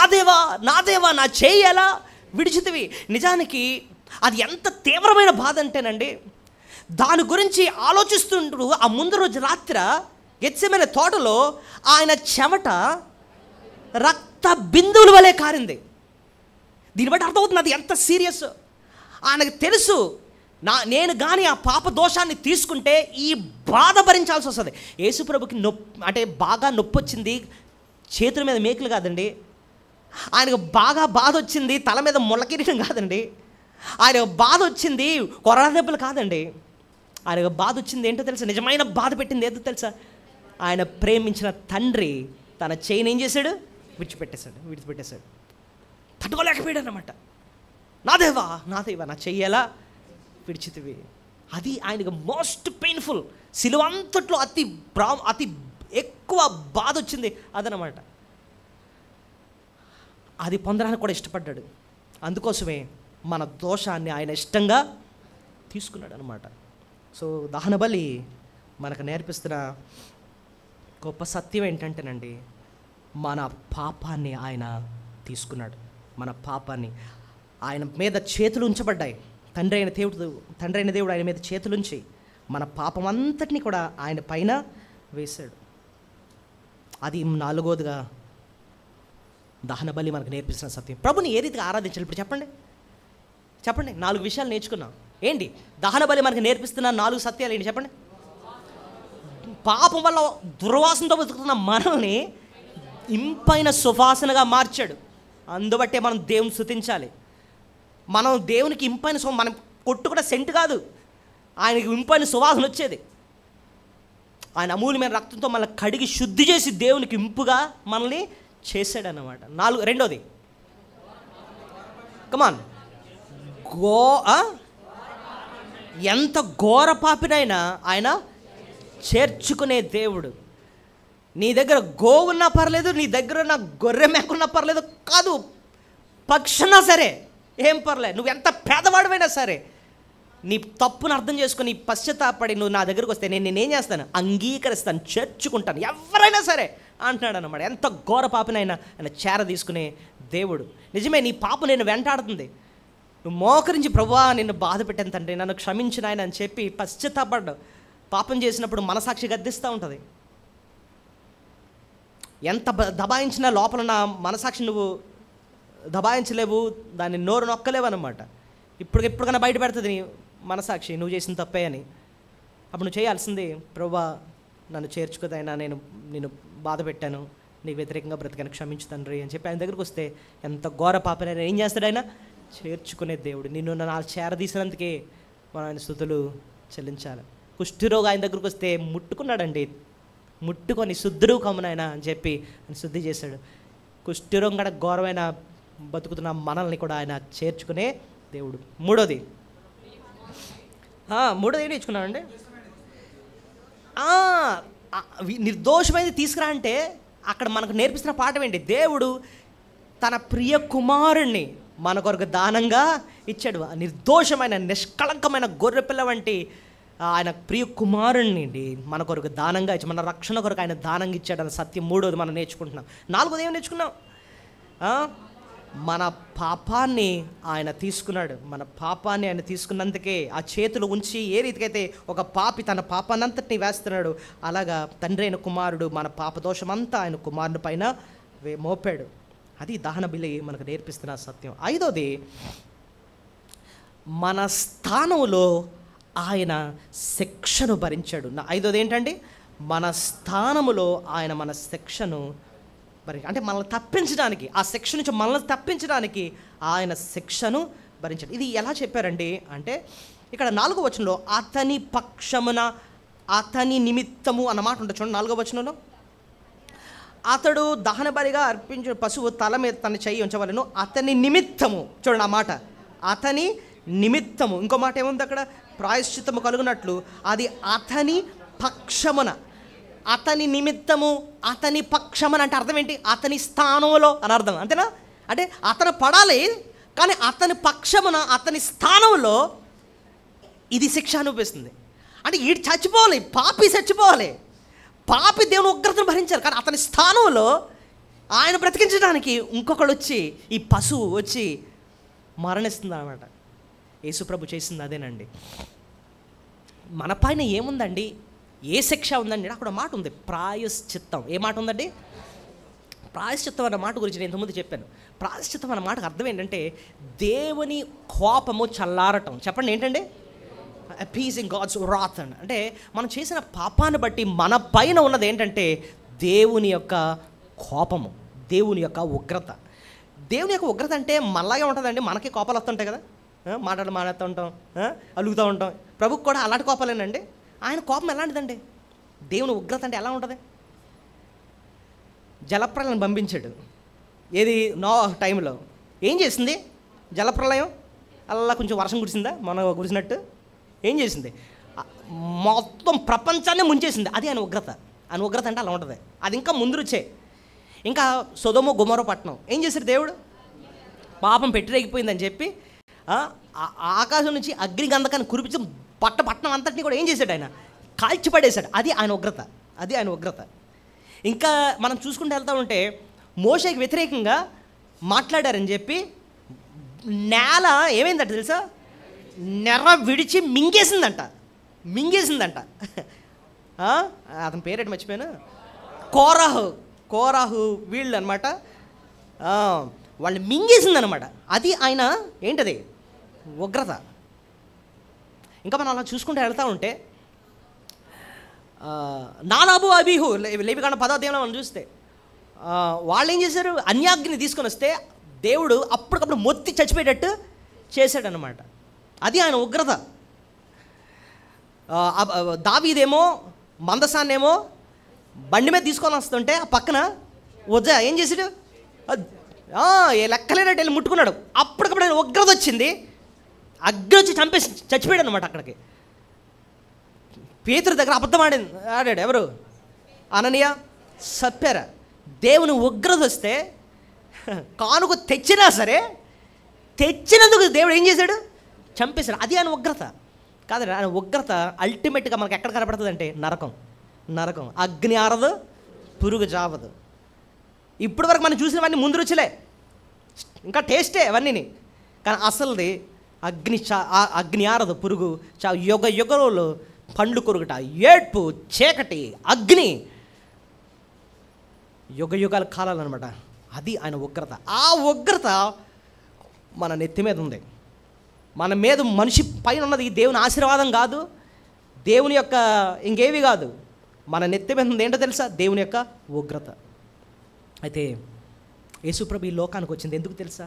నా దేవా నా చేయి ఎలా విడిచితివి? నిజానికి అది ఎంత తీవ్రమైన బాధ అంటేనండి, దాని గురించి ఆలోచిస్తుంటూ ఆ ముందు రోజు రాత్రి గెత్సెమనే తోటలో ఆయన చెమట రక్త బిందువుల వలె కారింది. దీన్ని బట్టి అర్థమవుతుంది అది ఎంత సీరియస్. ఆయనకు తెలుసు, నేను కానీ ఆ పాప దోషాన్ని తీసుకుంటే ఈ బాధ భరించాల్సి వస్తుంది. యేసుప్రభుకి అంటే బాగా నొప్పి వచ్చింది, చేతుల మీద మేకులు కాదండి. ఆయనకు బాగా బాధ వచ్చింది, తల మీద ముళ్ళకిరీటం కాదండి. ఆయనకు బాధ వచ్చింది కొరడా దెబ్బలు కాదండి. ఆయనకు బాధ వచ్చింది ఏంటో తెలుసా? నిజమైన బాధ పెట్టింది ఏంటో తెలుసా? ఆయన ప్రేమించిన తండ్రి తన చేయిని ఏం చేశాడు? విడిచిపెట్టేశాడు. తట్టుకోలేకపోయాడు అన్నమాట. నా దేవా నా చెయ్యేలా విడిచితివి. అది ఆయనకు మోస్ట్ పెయిన్ఫుల్. సిలువ అంతట్లో అతి ఎక్కువ బాధ వచ్చింది అదనమాట. అది పొందడానికి కూడా ఇష్టపడ్డాడు. అందుకోసమే మన దోషాన్ని ఆయన ఇష్టంగా తీసుకున్నాడు అనమాట. సో దహన బలి మనకు నేర్పిస్తున్న గొప్ప సత్యం ఏంటంటేనండి, మన పాపాన్ని ఆయన తీసుకున్నాడు. మన పాపాన్ని. ఆయన మీద చేతులు ఉంచబడ్డాయి. తండ్రి అయిన దేవుడు ఆయన మీద చేతులుంచి మన పాపం అంతటినీ కూడా ఆయన పైన వేశాడు. అది 4వదిగా దహన బలి మనకు నేర్పిస్తున్న సత్యం. ప్రభుని ఏ రీతిగా ఆరాధించాలి ఇప్పుడు చెప్పండి. 4 విషయాలు నేర్చుకున్నాం. ఏంటి దహన బలి మనకు నేర్పిస్తున్న 4 సత్యాలు ఏంటి చెప్పండి. పాపం వల్ల దుర్వాసనతో బతుకుతున్న మనల్ని ఇంపైన సువాసనగా మార్చాడు. అందుబట్టే మనం దేవుని స్తుతించాలి. మనం దేవునికి ఇంపైన మనం కొట్టుకున్న సెంటు కాదు, ఆయనకి ఇంపైన సువాసన వచ్చేది. ఆయన అమూల్యమైన రక్తంతో మనల్ని కడిగి శుద్ధి చేసి దేవునికి ఇంపుగా మనల్ని చేశాడన్నమాట. 2వది కమాన్, ఎంత ఘోర పాపినైనా ఆయన చేర్చుకునే దేవుడు. నీ దగ్గర గోవున్నా పర్లేదు, నీ దగ్గర ఉన్న గొర్రె మేకున్నా పర్లేదు, కాదు పక్షున్నా సరే ఏం పర్లేదు, నువ్వు ఎంత పేదవాడివైనా సరే నీ తప్పును అర్థం చేసుకుని పశ్చాత్తాపడి నువ్వు నా దగ్గరకు వస్తే నేనేం చేస్తాను, అంగీకరిస్తాను, చేర్చుకుంటాను, ఎవరైనా సరే అంటున్నాడు అన్నమాట. ఎంత ఘోర పాపనైనా ఆయన చేర తీసుకునే దేవుడు. నిజమే, నీ పాపం నేను వెంటాడుతుంది. నువ్వు మోకరించి ప్రభువా నిన్ను బాధ పెట్టాను తండ్రి, నన్ను క్షమించిన ఆయన అని చెప్పి పశ్చాత్తాపడ్డావు. పాపం చేసినప్పుడు మనసాక్షి గద్దిస్తూ ఉంటుంది. ఎంత దబాయించినా లోపల నా మనసాక్షి నువ్వు దబాయించలేవు, దాన్ని నోరు నొక్కలేవు అన్నమాట. ఎప్పటికైనా బయట పెడుతుంది నీ మనసాక్షి నువ్వు చేసిన తప్పే అని. అప్పుడు నువ్వు చేయాల్సింది, ప్రభువా నన్ను చేర్చుకోదైనా, నేను బాధ పెట్టాను, నీకు వ్యతిరేకంగా బ్రతికాను, క్షమించు తండ్రి అని చెప్పి ఆయన దగ్గరికి వస్తే ఎంత ఘోర పాపనైనా ఏం చేస్తాడు ఆయన, చేర్చుకునే దేవుడు. నిన్ను నా చేరదీసినందుకే మనం ఆయన స్తుతులు చెల్లించాలి. కుష్ఠరోగి ఆయన దగ్గరికి వస్తే ముట్టుకున్నాడండి, ముట్టుకొని శుద్ధుడు కమ్మునైనా అని చెప్పి ఆయన శుద్ధి చేశాడు. కుష్ఠరోగం కూడా ఘోరమైన బతుకుతున్న మనల్ని కూడా ఆయన చేర్చుకునే దేవుడు. మూడోది ఏం నేర్చుకున్నామండి, నిర్దోషమైనది తీసుకురా అంటే అక్కడ మనకు నేర్పిస్తున్న పాఠం ఏంటి, దేవుడు తన ప్రియ కుమారుణ్ణి మన కొరకు దానంగా ఇచ్చాడు. నిర్దోషమైన నిష్కళంకమైన గొర్రెపిల్ల వంటి ఆయన ప్రియ కుమారుణ్ణి మన కొరకు దానంగా ఇచ్చి మన రక్షణ కొరకు ఆయన దానంగా ఇచ్చాడు అన్న సత్యం. మూడోది మనం నేర్చుకుంటున్నాం. 4వది ఏం నేర్చుకున్నాం, మన పాపాన్ని ఆయన తీసుకున్నాడు. మన పాపాన్ని ఆయన తీసుకున్నందుకే ఆ చేతులు ఉంచి ఏ రీతికైతే ఒక పాపి తన పాపాన్నంతటిని వేస్తున్నాడు, అలాగా తండ్రి అయిన కుమారుడు మన పాపదోషమంతా ఆయన కుమారుని పైన మోపాడు. అది దహన బలి మనకు నేర్పిస్తున్న సత్యం. 5వది మన స్థానంలో ఆయన శిక్షను భరించాడు. 5వది ఏంటండి, మన స్థానములో ఆయన మన శిక్షను అంటే మనల్ని తప్పించడానికి, ఆ శిక్ష నుంచి మనల్ని తప్పించడానికి ఆయన శిక్షను భరించాడు. ఇది ఎలా చెప్పారండి అంటే ఇక్కడ 4వ వచనంలో అతని పక్షమున అతని నిమిత్తము అన్నమాట ఉంటుంది చూడండి. 4వ వచనంలో అతడు దహన బలిగా అర్పించిన పశువు తల మీద తన చెయ్యి ఉంచవలెను అతని నిమిత్తము. చూడండి ఆ మాట, అతని నిమిత్తము. ఇంకో మాట ఏముంది అక్కడ, ప్రాయశ్చిత్తము కలుగునట్లు అది అతని పక్షమున. అతని నిమిత్తము అతని పక్షమని అంటే అర్థం ఏంటి, అతని స్థానంలో అని అర్థం, అంతేనా? అంటే అతను పడాలి కానీ అతని పక్షమున అతని స్థానంలో ఇది శిక్ష అనిపిస్తుంది. అంటే వీడు చచ్చిపోవాలి, పాపి చచ్చిపోవాలి, పాపి దేవుని ఉగ్రతను భరించారు, కానీ అతని స్థానంలో ఆయన బ్రతికించడానికి ఇంకొకడు వచ్చి, ఈ పశువు వచ్చి మరణిస్తుంది అన్నమాట. యేసుప్రభు చేసింది అదేనండి. మన పైన ఏముందండి, ఏ శిక్ష ఉందండి, అక్కడ మాట ఉంది, ప్రాయశ్చిత్తం. ఏ మాట ఉందండి, ప్రాయశ్చిత్తం అన్న మాట గురించి నేను ఇంతకుముందు చెప్పాను. ప్రాయశ్చిత్తం అన్న మాటకు అర్థం ఏంటంటే దేవుని కోపము చల్లారటం. చెప్పండి ఏంటండి, అపీజింగ్ గాడ్స్ రాత్ అంటే మనం చేసిన పాపాన్ని బట్టి మన పైన ఉన్నది ఏంటంటే దేవుని యొక్క కోపము, దేవుని యొక్క ఉగ్రత. దేవుని యొక్క ఉగ్రత అంటే మనలాగే ఉంటుందండి, మనకి కోపాలు వస్తుంటాయి కదా, మాట్లాడుతూ ఉంటాం, అలుగుతూ ఉంటాం. ప్రభుకు కూడా అలాంటి కోపాలేనండి. ఆయన కోపం ఎలాంటిదండి, దేవుని ఉగ్రత అంటే ఎలా ఉంటుంది, జలప్రలయం పంపించాడు. ఏది నోవహు టైంలో ఏం చేసింది, జలప్రలయం అలా కొంచెం వర్షం కురిసిందా, మన కురిసినట్టు ఏం చేసింది, మొత్తం ప్రపంచాన్ని ముంచేసింది. అది ఆయన ఉగ్రత. ఆయన ఉగ్రత అంటే అలా ఉంటుంది. అది ఇంకా ముందు రుచే. ఇంకా సొదొమ గొమొర పట్టణం ఏం చేశారు, దేవుడు పాపం పెట్టిరేగిపోయిందని చెప్పి ఆకాశం నుంచి అగ్ని గంధకాన్ని కురిపించి పట్టణం అంతటిని కూడా ఏం చేశాడు, ఆయన కాల్చిపడేశాడు. అది ఆయన ఉగ్రత, అది ఆయన ఉగ్రత. ఇంకా మనం చూసుకుంటూ వెళ్తూ ఉంటే మోషేకి వ్యతిరేకంగా మాట్లాడారని చెప్పి నేల ఏమైందంట తెలుసా, నెర్ర విడిచి మింగేసిందంట. అతని పేరేంటి మర్చిపోయాను, కోరాహు వీళ్ళు అనమాట. వాళ్ళని మింగేసిందనమాట. అది ఆయన ఏంటది, ఉగ్రత. ఇంకా మనం అలా చూసుకుంటూ వెళ్తూ ఉంటే నాదాబు అబీహు లేవికాండ 10వ అధ్యాయంలో మనం చూస్తే వాళ్ళు ఏం చేశారు, అన్యాగ్ని తీసుకొని వస్తే దేవుడు అప్పటికప్పుడు మొత్తి చచ్చిపోయేటట్టు చేశాడనమాట. అది ఆయన ఉగ్రత. దావీదేమో మందసాన్నేమో బండి మీద తీసుకొని వస్తుంటే ఆ పక్కన ఉజ్జా ఏం చేసాడు, ఏ లెక్కలేనట్టు వెళ్ళి ముట్టుకున్నాడు. అప్పటికప్పుడు ఆయన ఉగ్రత వచ్చింది, అగ్ని వచ్చి చంపేసి చచ్చిపోయాడు అనమాట. అక్కడికి పేతురు దగ్గర అబద్ధం ఆడాడు ఎవరు, అననీయ సప్పెరా. దేవుని ఉగ్రత వస్తే కానుక తెచ్చినా సరే తెచ్చినందుకు దేవుడు ఏం చేశాడు, చంపేశాడు. అది ఆయన ఉగ్రత కాదు. ఆయన ఉగ్రత అల్టిమేట్గా మనకు ఎక్కడ కనపడుతుంది అంటే నరకం. అగ్ని ఆరదు, పురుగు జావదు. ఇప్పటి వరకు మనం చూసినవన్నీ ముందు రుచులే, ఇంకా టేస్టే అవన్నీని. కానీ అసలుది అగ్ని ఆరదు, పురుగు యుగంలో పండ్లు కొరుకుట, ఏడ్పు, చీకటి, అగ్ని, యుగాల కాలాలన్నమాట. అది ఆయన ఉగ్రత. ఆ ఉగ్రత మన నెత్తి మీద ఉంది. మన మీద మనిషి పైన ఉన్నది దేవుని ఆశీర్వాదం కాదు, దేవుని యొక్క ఇంకేవి కాదు, మన నెత్తి మీద ఉంది ఏంటో తెలుసా, దేవుని యొక్క ఉగ్రత. అయితే యేసుప్రభు ఈ లోకానికి వచ్చింది ఎందుకు తెలుసా,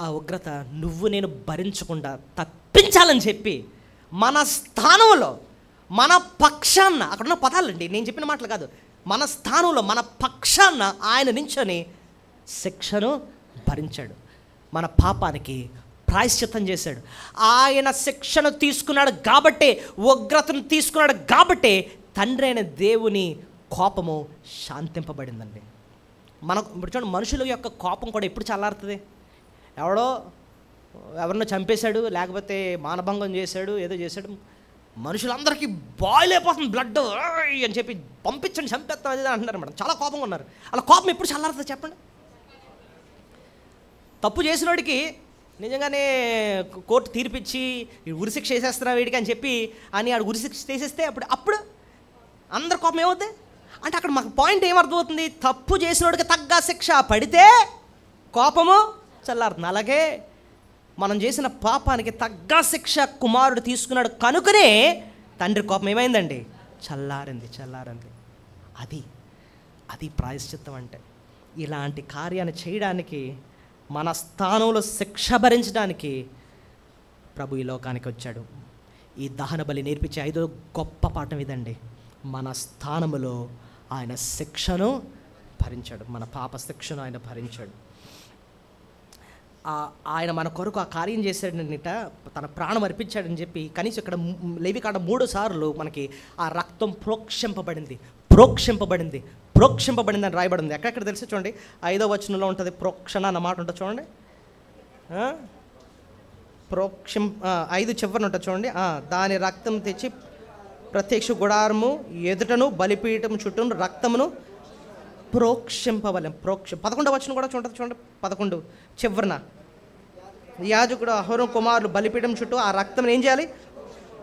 ఆ ఉగ్రత నువ్వు నేను భరించకుండా తప్పించాలని చెప్పి మన స్థానంలో మన పక్షాన్న, అక్కడున్న పదాలండి నేను చెప్పిన మాటలు కాదు, మన స్థానంలో మన పక్షాన్న ఆయన నించొని శిక్షను భరించాడు. మన పాపానికి ప్రాయశ్చిత్తం చేశాడు. ఆయన శిక్షను తీసుకున్నాడు కాబట్టే, ఉగ్రతను తీసుకున్నాడు కాబట్టే తండ్రి అయిన దేవుని కోపము శాంతింపబడిందండి. ఇప్పుడు చూడండి, మనుషుల యొక్క కోపం కూడా ఎప్పుడు చల్లారుతుంది. ఎవరినో చంపేశాడు, లేకపోతే మానభంగం చేశాడు, ఏదో చేశాడు, మనుషులందరికీ బాయిల్ అయిపోతుంది, బ్లడ్ అని చెప్పి పంపించండి, చంపేస్తాం అది అంటున్నారు మేడం. చాలా కోపంగా ఉన్నారు. అలా కోపం ఎప్పుడు చల్లారుతుంది చెప్పండి. తప్పు చేసినోడికి నిజంగానే కోర్టు తీర్పిచ్చి ఉరిశిక్ష వేసేస్తున్నా వీడికి అని చెప్పి అని ఆడు ఉరిశిక్ష తీసేస్తే అప్పుడు అందరి కోపం ఏమవుతుంది అంటే, అక్కడ మాకు పాయింట్ ఏమర్థమవుతుంది, తప్పు చేసినోడికి తగ్గ శిక్ష పడితే కోపము చల్లారుతుంది. అలాగే మనం చేసిన పాపానికి తగ్గ శిక్ష కుమారుడు తీసుకున్నాడు కనుకనే తండ్రి కోపం ఏమైందండి, చల్లారింది. అది ప్రాయశ్చిత్తం అంటే. ఇలాంటి కార్యాన్ని చేయడానికి, మన స్థానంలో శిక్ష భరించడానికి ప్రభు ఈ లోకానికి వచ్చాడు. ఈ దహన బలి నేర్పించే 5వ గొప్ప పాఠం ఇదండి. మన స్థానములో ఆయన శిక్షను భరించాడు, మన పాప శిక్షను ఆయన భరించాడు. ఆయన మన కొరకు ఆ కార్యం చేశాడనిట, తన ప్రాణం అర్పించాడని చెప్పి కనీసం ఇక్కడ లేవికాండ 3 సార్లు మనకి ఆ రక్తం ప్రోక్షింపబడింది అని రాయబడింది. ఎక్కడెక్కడ తెలిసి చూడండి, 5వ వచనంలో ఉంటుంది ప్రోక్షణ అన్న మాట ఉంటుంది చూడండి. 5 చివరన ఉంటుంది చూడండి. దాని రక్తం తెచ్చి ప్రత్యక్ష గుడారము ఎదుటను బలిపీఠం చుట్టూ రక్తమును ప్రోక్షింపవలెం. 11వ వచనం కూడా చూడండి 11 చివరన యాజకుడు అహరోను కుమారులు బలిపీఠం చుట్టూ ఆ రక్తం ఏం చేయాలి,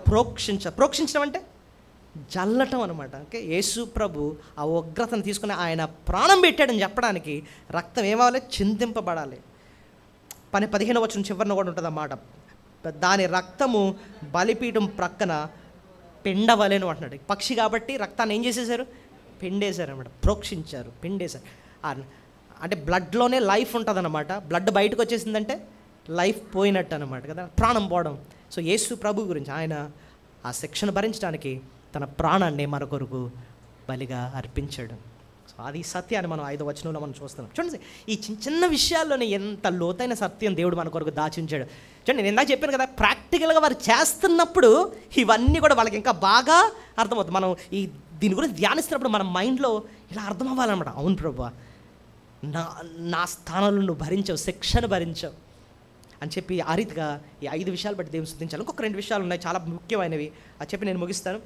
ప్రోక్షించడం అంటే జల్లటం అనమాట. ఓకే, యేసు ప్రభు ఆ ఉగ్రతను తీసుకుని ఆయన ప్రాణం పెట్టాడని చెప్పడానికి రక్తం ఏమవ్వాలి, చిందింపబడాలి. 15వ వచనం చివరన కూడా ఉంటుంది అన్నమాట. దాని రక్తము బలిపీఠం ప్రక్కన పిండవలేను అంటున్నాడు. పక్షి కాబట్టి రక్తాన్ని ఏం చేసేసారు, పిండేశారు అనమాట. పిండేశారు. అంటే బ్లడ్లోనే లైఫ్ ఉంటుంది అనమాట. బ్లడ్ బయటకు వచ్చేసిందంటే లైఫ్ పోయినట్టు అనమాట కదా, ప్రాణం పోవడం. సో యేసు ప్రభు గురించి ఆయన ఆ శిక్షను భరించడానికి తన ప్రాణాన్ని మన కొరకు బలిగా అర్పించాడు. సో అది సత్యాన్ని మనం 5వ వచనంలో మనం చూస్తున్నాం. చూడండి, ఈ చిన్న విషయాల్లోనే ఎంత లోతైన సత్యం దేవుడు మన కొరకు దాచించాడు. చూడండి, నేను ఇందాక చెప్పాను కదా, ప్రాక్టికల్గా వారు చేస్తున్నప్పుడు ఇవన్నీ కూడా వాళ్ళకి ఇంకా బాగా అర్థమవుతుంది. మనం దీని గురించి ధ్యానిస్తున్నప్పుడు మన మైండ్లో ఇలా అర్థం అవ్వాలన్నమాట. అవును ప్రభువా, నా స్థానంలో నువ్వు భరించావు, శిక్షను భరించావు అని చెప్పి ఆ రీతిగా ఈ 5 విషయాలు బట్టి దేవుని స్తుతించాలి. ఇంకొక 2 విషయాలు ఉన్నాయి చాలా ముఖ్యమైనవి, అది చెప్పి నేను ముగిస్తాను.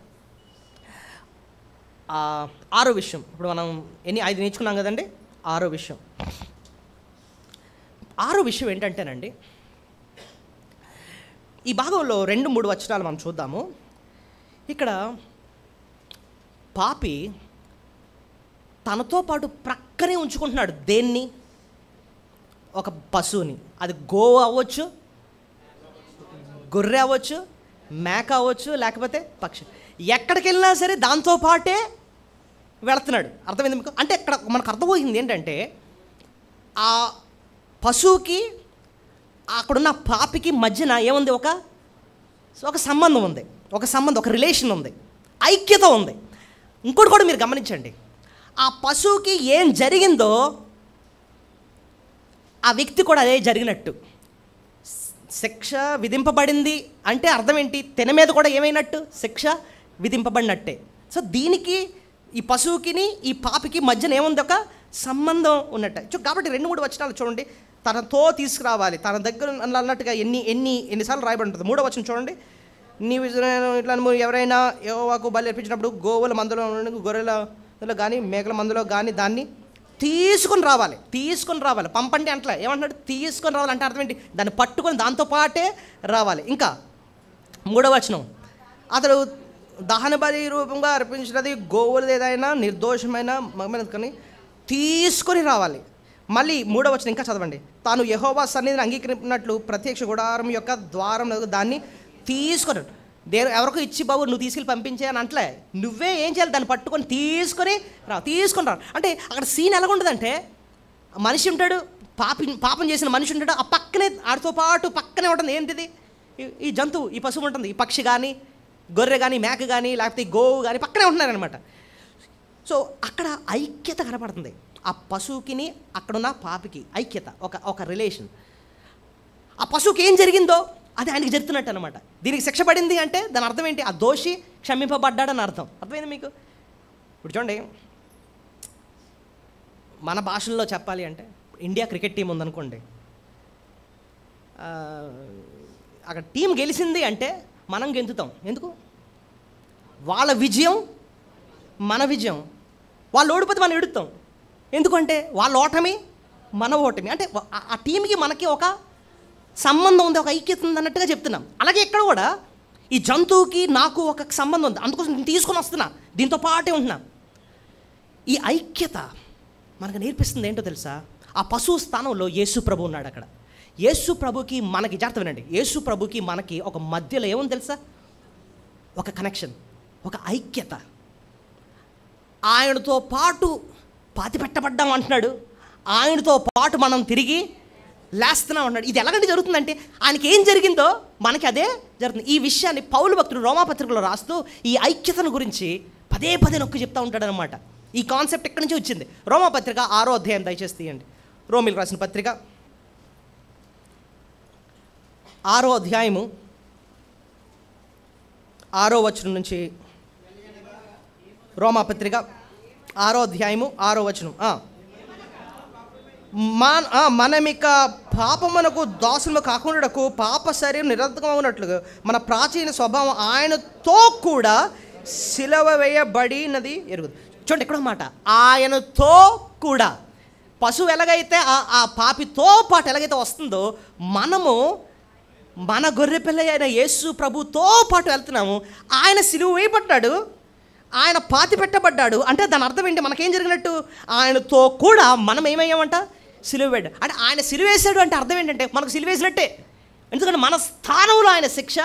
6వ విషయం, ఇప్పుడు మనం 5 నేర్చుకున్నాం కదండి. 6వ విషయం, ఆరో విషయం ఏంటంటేనండి, ఈ భాగంలో 2-3 వచనాలు మనం చూద్దాము. ఇక్కడ పాపి తనతో పాటు ప్రక్కనే ఉంచుకుంటున్నాడు దేన్ని? ఒక పశువుని. అది గోవు అవ్వచ్చు, గొర్రె అవ్వచ్చు, మేక అవ్వచ్చు, లేకపోతే పక్షి. ఎక్కడికి వెళ్ళినా సరే దాంతో పాటే వెళుతున్నాడు. అర్థమైంది మీకు? అంటే ఇక్కడ మనకు అర్థమవుతుంది ఏంటంటే, ఆ పశువుకి అక్కడున్న పాపికి మధ్యన ఏముంది? ఒక సంబంధం ఉంది, ఒక రిలేషన్ ఉంది, ఐక్యత ఉంది. ఇంకోటి కూడా మీరు గమనించండి, ఆ పశువుకి ఏం జరిగిందో ఆ వ్యక్తి కూడా అదే జరిగినట్టు. శిక్ష విధింపబడింది అంటే అర్థం ఏంటి? తిన మీద కూడా ఏమైనట్టు? శిక్ష విధింపబడినట్టే. సో దీనికి, ఈ పశువుకిని ఈ పాపికి మధ్యన ఏముంది? ఒక సంబంధం ఉన్నట్టు. కాబట్టి 2-3 వచనాలు చూడండి. తనతో తీసుకురావాలి, తన దగ్గర అన్నట్టుగా ఎన్నిసార్లు రాయబడి ఉంటుంది. 3వ వచనం చూడండి. నీవు ఇట్లా ఎవరైనా యెహోవాకు బలి అర్పించినప్పుడు గోవుల మందలో, గొర్రెల కానీ మేకల మందలో కానీ దాన్ని తీసుకొని రావాలి. పంపండి అంటలే, ఏమంటున్నాడు? తీసుకొని రావాలంటే అర్థం ఏంటి? దాన్ని పట్టుకొని దాంతో పాటే రావాలి. ఇంకా 3వ వచనం, అతడు దహన బలి రూపంగా అర్పించినది గోవులు ఏదైనా నిర్దోషమైన మగమైనది కానీ తీసుకొని రావాలి. మళ్ళీ 3వ వచనం ఇంకా చదవండి. తాను యెహోవా సన్నిధిని అంగీకరించినట్లు ప్రత్యక్ష గుడారం యొక్క ద్వారం దాన్ని తీసుకొని, ఎవరికో ఇచ్చి బాబు నువ్వు తీసుకెళ్ళి పంపించే అని అంటలే, నువ్వే ఏం చేయాలి? దాన్ని పట్టుకొని తీసుకొని రా. అంటే అక్కడ సీన్ ఎలాగుంటుందంటే, మనిషి ఉంటాడు, పాపం చేసిన మనిషి ఉంటాడు, ఆ పక్కనే ఆడితో పాటు పక్కనే ఉంటుంది. ఏంటిది? ఈ జంతువు, ఈ పశువు ఉంటుంది. ఈ పక్షి కానీ, గొర్రె కానీ, మేక కానీ, లేకపోతే ఈ గోవు కానీ పక్కనే ఉంటున్నారనమాట. సో అక్కడ ఐక్యత కనపడుతుంది. ఆ పశువుకిని అక్కడున్న పాపికి ఐక్యత, ఒక రిలేషన్. ఆ పశువుకి ఏం జరిగిందో అది ఆయనకి జరుగుతున్నట్టు అనమాట. దీనికి శిక్ష పడింది అంటే దాని అర్థం ఏంటి? ఆ దోషి క్షమింపబడ్డాడని అర్థం. అర్థమైంది మీకు? ఇప్పుడు చూడండి, మన భాషల్లో చెప్పాలి అంటే, ఇండియా క్రికెట్ టీం ఉందనుకోండి, అక్కడ టీం గెలిచింది అంటే మనం గెంతుతాం. ఎందుకు? వాళ్ళ విజయం మన విజయం, వాళ్ళు ఓడిపోతే మనం ఎడుతాం. ఎందుకంటే వాళ్ళ ఓటమి మన ఓటమి. అంటే ఆ టీంకి మనకి ఒక సంబంధం ఉంది, ఒక ఐక్యత ఉంది అన్నట్టుగా చెప్తున్నాం. అలాగే ఇక్కడ కూడా ఈ జంతువుకి నాకు ఒక సంబంధం ఉంది, అందుకోసం నేను తీసుకొని వస్తున్నా, దీంతో పాటే ఉంటున్నా. ఈ ఐక్యత మనకు నేర్పిస్తుంది ఏంటో తెలుసా? ఆ పశువు స్థానంలో యేసు ప్రభు ఉన్నాడు అక్కడ. యేసు ప్రభుకి మనకి, జాగ్రత్త వినండి, యేసు ప్రభుకి మనకి ఒక మధ్యలో ఏముంది తెలుసా? ఒక కనెక్షన్, ఒక ఐక్యత. ఆయనతో పాటు పాతి పెట్టబడ్డాం అంటున్నాడు, ఆయనతో పాటు మనం తిరిగి లేస్తున్నాం అన్నాడు. ఇది ఎలాగంటే జరుగుతుందంటే, ఆయనకి ఏం జరిగిందో మనకి అదే జరుగుతుంది. ఈ విషయాన్ని పౌలు భక్తుడు రోమాపత్రికలో రాస్తూ ఈ ఐక్యతను గురించి పదే నొక్కి చెప్తూ ఉంటాడనమాట. ఈ కాన్సెప్ట్ ఎక్కడి నుంచి వచ్చింది? రోమాపత్రిక 6వ అధ్యాయం దయచేసి తీయండి. రోమిలకు రాసిన పత్రిక 6వ అధ్యాయము 6వ వచనం నుంచి. రోమాపత్రిక 6వ అధ్యాయము 6వ వచనం. మనమిక పాపమునకు దాసులు కాకుండాకు పాప శరీరం నిరర్థకమవునట్లుగా మన ప్రాచీన స్వభావం ఆయనతో కూడా సిలువ వేయబడినది ఎరుగుతుంది. చూడండి ఎక్కడో మాట, ఆయనతో కూడా. పశువు ఎలాగైతే ఆ పాపితో పాటు ఎలాగైతే వస్తుందో, మనము మన గొర్రెపిల్ల అయిన యేసు ప్రభుతో పాటు వెళ్తున్నాము. ఆయన సిలువ వేయబడ్డాడు, ఆయన పాతి పెట్టబడ్డాడు. అంటే దాని అర్థం ఏంటి? మనకేం జరిగినట్టు? ఆయనతో కూడా మనం ఏమయ్యామంట? సిలువ వేయడం. అంటే ఆయన సిలువ వేసాడు అంటే అర్థం ఏంటంటే మనకు సిలువ వేసినట్టే. ఎందుకంటే మన స్థానంలో ఆయన శిక్ష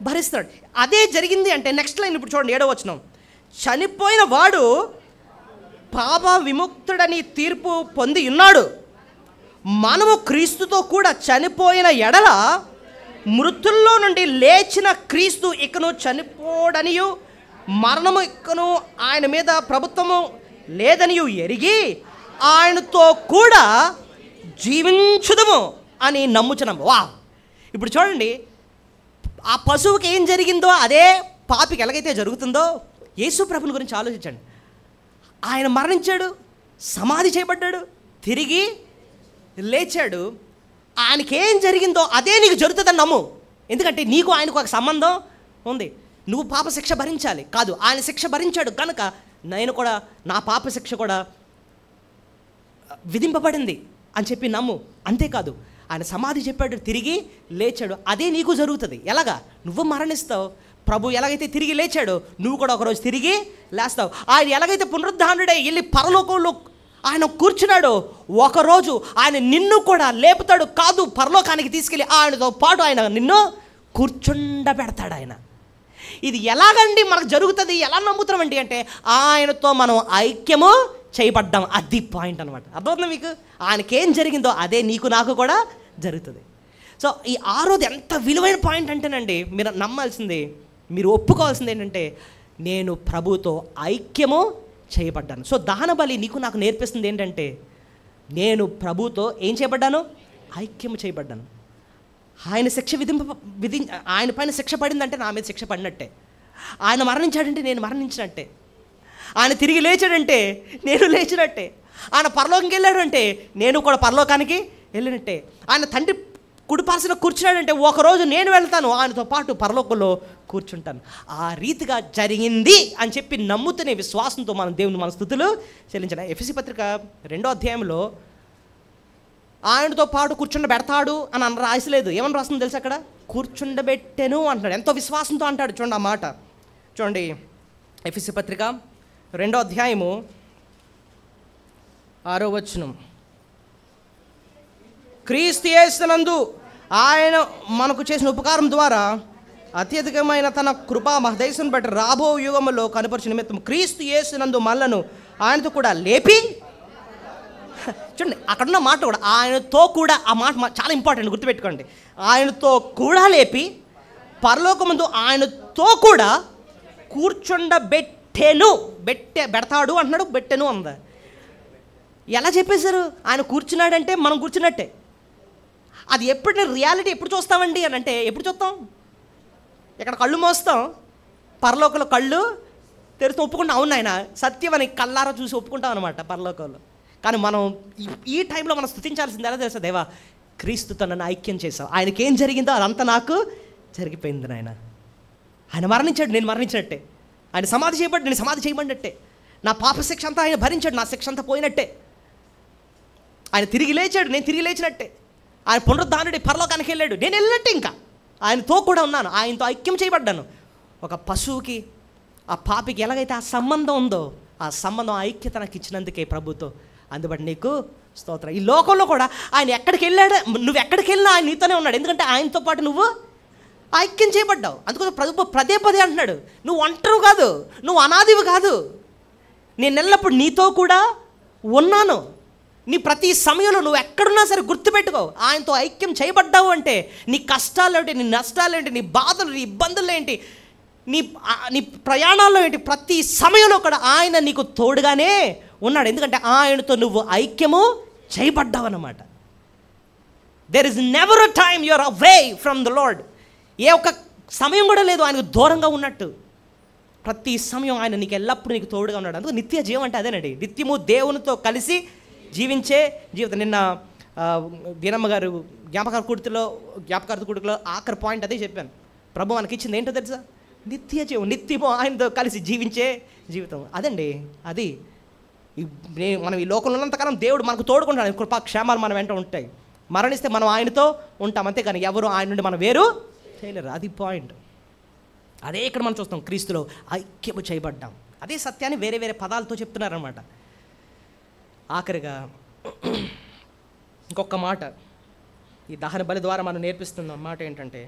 భరిస్తాడు. అదే జరిగింది అంటే నెక్స్ట్ లైన్ ఇప్పుడు చూడండి, 7వ వచనం. చనిపోయిన వాడు పాప విముక్తుడని తీర్పు పొంది ఉన్నాడు. మనము క్రీస్తుతో కూడా చనిపోయిన ఎడల మృతుల్లో నుండి లేచిన క్రీస్తు ఇకను చనిపోడనియు మరణము ఇకను ఆయన మీద ప్రభుత్వము లేదనియు ఎరిగి ఆయనతో కూడా జీవించుదము అని నమ్ముచున్నాము. వా, ఇప్పుడు చూడండి, ఆ పశువుకి ఏం జరిగిందో అదే పాపికి ఎలాగైతే జరుగుతుందో, యేసు ప్రభుని గురించి ఆలోచించండి. ఆయన మరణించాడు, సమాధి చేయబడ్డాడు, తిరిగి లేచాడు. ఆయనకేం జరిగిందో అదే నీకు జరుగుతుందని నమ్ము. ఎందుకంటే నీకు ఆయనకు ఒక సంబంధం ఉంది. నువ్వు పాప శిక్ష భరించాలి కాదు, ఆయన శిక్ష భరించాడు కనుక నేను కూడా నా పాప శిక్ష కూడా విధింపబడింది అని చెప్పి నమ్ము. అంతేకాదు ఆయన సమాధి చెప్పాడు, తిరిగి లేచాడు. అదే నీకు జరుగుతుంది. ఎలాగా? నువ్వు మరణిస్తావు, ప్రభు ఎలాగైతే తిరిగి లేచాడో నువ్వు కూడా ఒకరోజు తిరిగి లేస్తావు. ఆయన ఎలాగైతే పునరుద్ధానుడై వెళ్ళి పరలోకంలో ఆయన కూర్చున్నాడో ఒకరోజు ఆయన నిన్ను కూడా లేపుతాడు. కాదు, పరలోకానికి తీసుకెళ్ళి ఆయనతో పాటు ఆయన నిన్ను కూర్చుండబెడతాడు ఆయన. ఇది ఎలాగండి మనకు జరుగుతుంది, ఎలా నమ్ముతామండి అంటే ఆయనతో మనం ఐక్యము చేయబడ్డాం. అది పాయింట్ అనమాట. అర్థమవుతుందా మీకు? ఆయనకేం జరిగిందో అదే నీకు నాకు కూడా జరుగుతుంది. సో ఈ ఆరోది ఎంత విలువైన పాయింట్ అంటేనండి, మీరు నమ్మాల్సింది, మీరు ఒప్పుకోవాల్సింది ఏంటంటే నేను ప్రభుతో ఐక్యము చేయబడ్డాను. సో దహన బలి నీకు నాకు నేర్పిస్తుంది ఏంటంటే నేను ప్రభుతో ఏం చేయబడ్డాను? ఐక్యము చేయబడ్డాను. ఆయన శిక్ష ఆయన పైన శిక్ష పడిందంటే నా మీద శిక్ష పడినట్టే. ఆయన మరణించాడంటే నేను మరణించినట్టే. ఆయన తిరిగి లేచాడంటే నేను లేచినట్టే. ఆయన పరలోకంకి వెళ్ళాడంటే నేను కూడా పరలోకానికి వెళ్ళినట్టే. ఆయన తండ్రి కుడిపార్శ్వన కూర్చున్నాడంటే ఒకరోజు నేను వెళ్తాను, ఆయనతో పాటు పరలోకంలో కూర్చుంటాను. ఆ రీతిగా జరిగింది అని చెప్పి నమ్ముతునే విశ్వాసంతో మనం దేవుని మన స్తుతులు చెల్లించాలి. ఎఫెసీ పత్రిక 2వ అధ్యాయంలో ఆయనతో పాటు కూర్చుండబెడతాడు అని రాసలేదు. ఏమని రాస్తుంది తెలుసు? అక్కడ కూర్చుండబెట్టెను అంటాడు. ఎంతో విశ్వాసంతో అంటాడు. చూడండి ఆ మాట చూడండి. ఎఫెసీ పత్రిక 2వ అధ్యాయము 6వ వచనం. క్రీస్తు యేసునందు ఆయన మనకు చేసిన ఉపకారం ద్వారా అత్యధికమైన తన కృపా మహదైసును బట్టి రాబో యుగములో కనపరిచిన నిమిత్తం క్రీస్తు యేసునందు మనలను ఆయనతో కూడా లేపి, చూడండి అక్కడున్న మాట కూడా ఆయనతో కూడా, ఆ మాట చాలా ఇంపార్టెంట్, గుర్తుపెట్టుకోండి. ఆయనతో కూడా లేపి పరలోకమందు ఆయనతో కూడా కూర్చుండబెట్టెను. బెడతాడు అంటున్నాడు, బెట్టెను అంద. ఎలా చెప్పేశారు? ఆయన కూర్చున్నాడంటే మనం కూర్చున్నట్టే. అది ఎప్పుడు రియాలిటీ ఎప్పుడు చూస్తామండి అని అంటే ఎప్పుడు చూస్తాం? ఇక్కడ కళ్ళు మోస్తాం, పరలోకంలో కళ్ళు తెరిచి ఒప్పుకుంటాం. అవును ఆయన సత్యం అని కళ్ళారా చూసి ఒప్పుకుంటాం అనమాట పరలోకంలో. కానీ మనం ఈ టైంలో మనం స్తుతించాల్సింది ఎలా తెలుసా? దేవా, క్రీస్తుతో నన్ను ఐక్యం చేసావు. ఆయనకి ఏం జరిగిందో అదంతా నాకు జరిగిపోయింది నాయన. ఆయన మరణించాడు, నేను మరణించినట్టే. ఆయన సమాధి చేయబడ్డాడు, నేను సమాధి చేయబడినట్టే. నా పాప శిక్ష అంతా ఆయన భరించాడు, నా శిక్ష అంతా పోయినట్టే. ఆయన తిరిగి లేచాడు, నేను తిరిగి లేచినట్టే. ఆయన పునరుద్ధానుడి పరలోకానికి వెళ్ళాడు, నేను వెళ్ళినట్టే. ఇంకా ఆయనతో కూడా ఉన్నాను, ఆయనతో ఐక్యం చేయబడ్డాను. ఒక పశువుకి ఆ పాపికి ఎలాగైతే ఆ సంబంధం ఉందో ఆ సంబంధం ఐక్యత నాకు ఇచ్చినందుకే ప్రభుతో. అందుబట్టి నీకు స్తోత్రం. ఈ లోకంలో కూడా ఆయన ఎక్కడికి వెళ్ళాడు, నువ్వు ఎక్కడికి వెళ్ళినా ఆయన నీతోనే ఉన్నాడు. ఎందుకంటే ఆయనతో పాటు నువ్వు ఐక్యం చేయబడ్డావు. అందుకోసం ప్రభు పదే అంటున్నాడు, నువ్వు ఒంటరివి కాదు, నువ్వు అనాదివి కాదు, నేను ఎల్లప్పుడు నీతో కూడా ఉన్నాను. నీ ప్రతి సమయంలో నువ్వు ఎక్కడున్నా సరే గుర్తుపెట్టుకో, ఆయనతో ఐక్యం చేయబడ్డావు అంటే నీ కష్టాలు ఏంటి, నీ నష్టాలు ఏంటి, నీ బాధలు, నీ ఇబ్బందులు ఏంటి, నీ ప్రయాణాల్లో ఏంటి, ప్రతి సమయంలో కూడా ఆయన నీకు తోడుగానే ఉన్నాడు. ఎందుకంటే ఆయనతో నువ్వు ఐక్యము చేయబడ్డావు అన్నమాట. There is never a time you are away from the Lord. ఏ ఒక్క సమయం కూడా లేదు ఆయనకు దూరంగా ఉన్నట్టు. ప్రతి సమయం ఆయన నీకు ఎల్లప్పుడూ నీకు తోడుగా ఉన్నాడు. అందుకు నిత్య జీవం అంటే అదేనండి, నిత్యము దేవునితో కలిసి జీవించే జీవితం. నిన్న దీనమ్మ గారు జ్ఞాపకార్థ కూడికలో ఆఖరి పాయింట్ అదే చెప్పాను. ప్రభు మనకి ఇచ్చింది ఏంటో తెలుసా? నిత్య జీవం, నిత్యము ఆయనతో కలిసి జీవించే జీవితం. అదండి అది. మనం ఈ లోకంలో ఉన్నంతకాలం దేవుడు మనకు తోడుకుంటాడు, కృపా క్షేమాలు మన వెంట ఉంటాయి. మరణిస్తే మనం ఆయనతో ఉంటాం, అంతేకాని ఎవరు ఆయన నుండి మనం వేరు చేయలేరు. అది పాయింట్. అదే ఇక్కడ మనం చూస్తాం, క్రీస్తులో ఐక్యము చేయబడ్డాం. అదే సత్యాన్ని వేరే వేరే పదాలతో చెప్తున్నారన్నమాట. ఆఖరిగా ఇంకొక మాట ఈ దహన బలి ద్వారా మనం నేర్పిస్తున్న మాట ఏంటంటే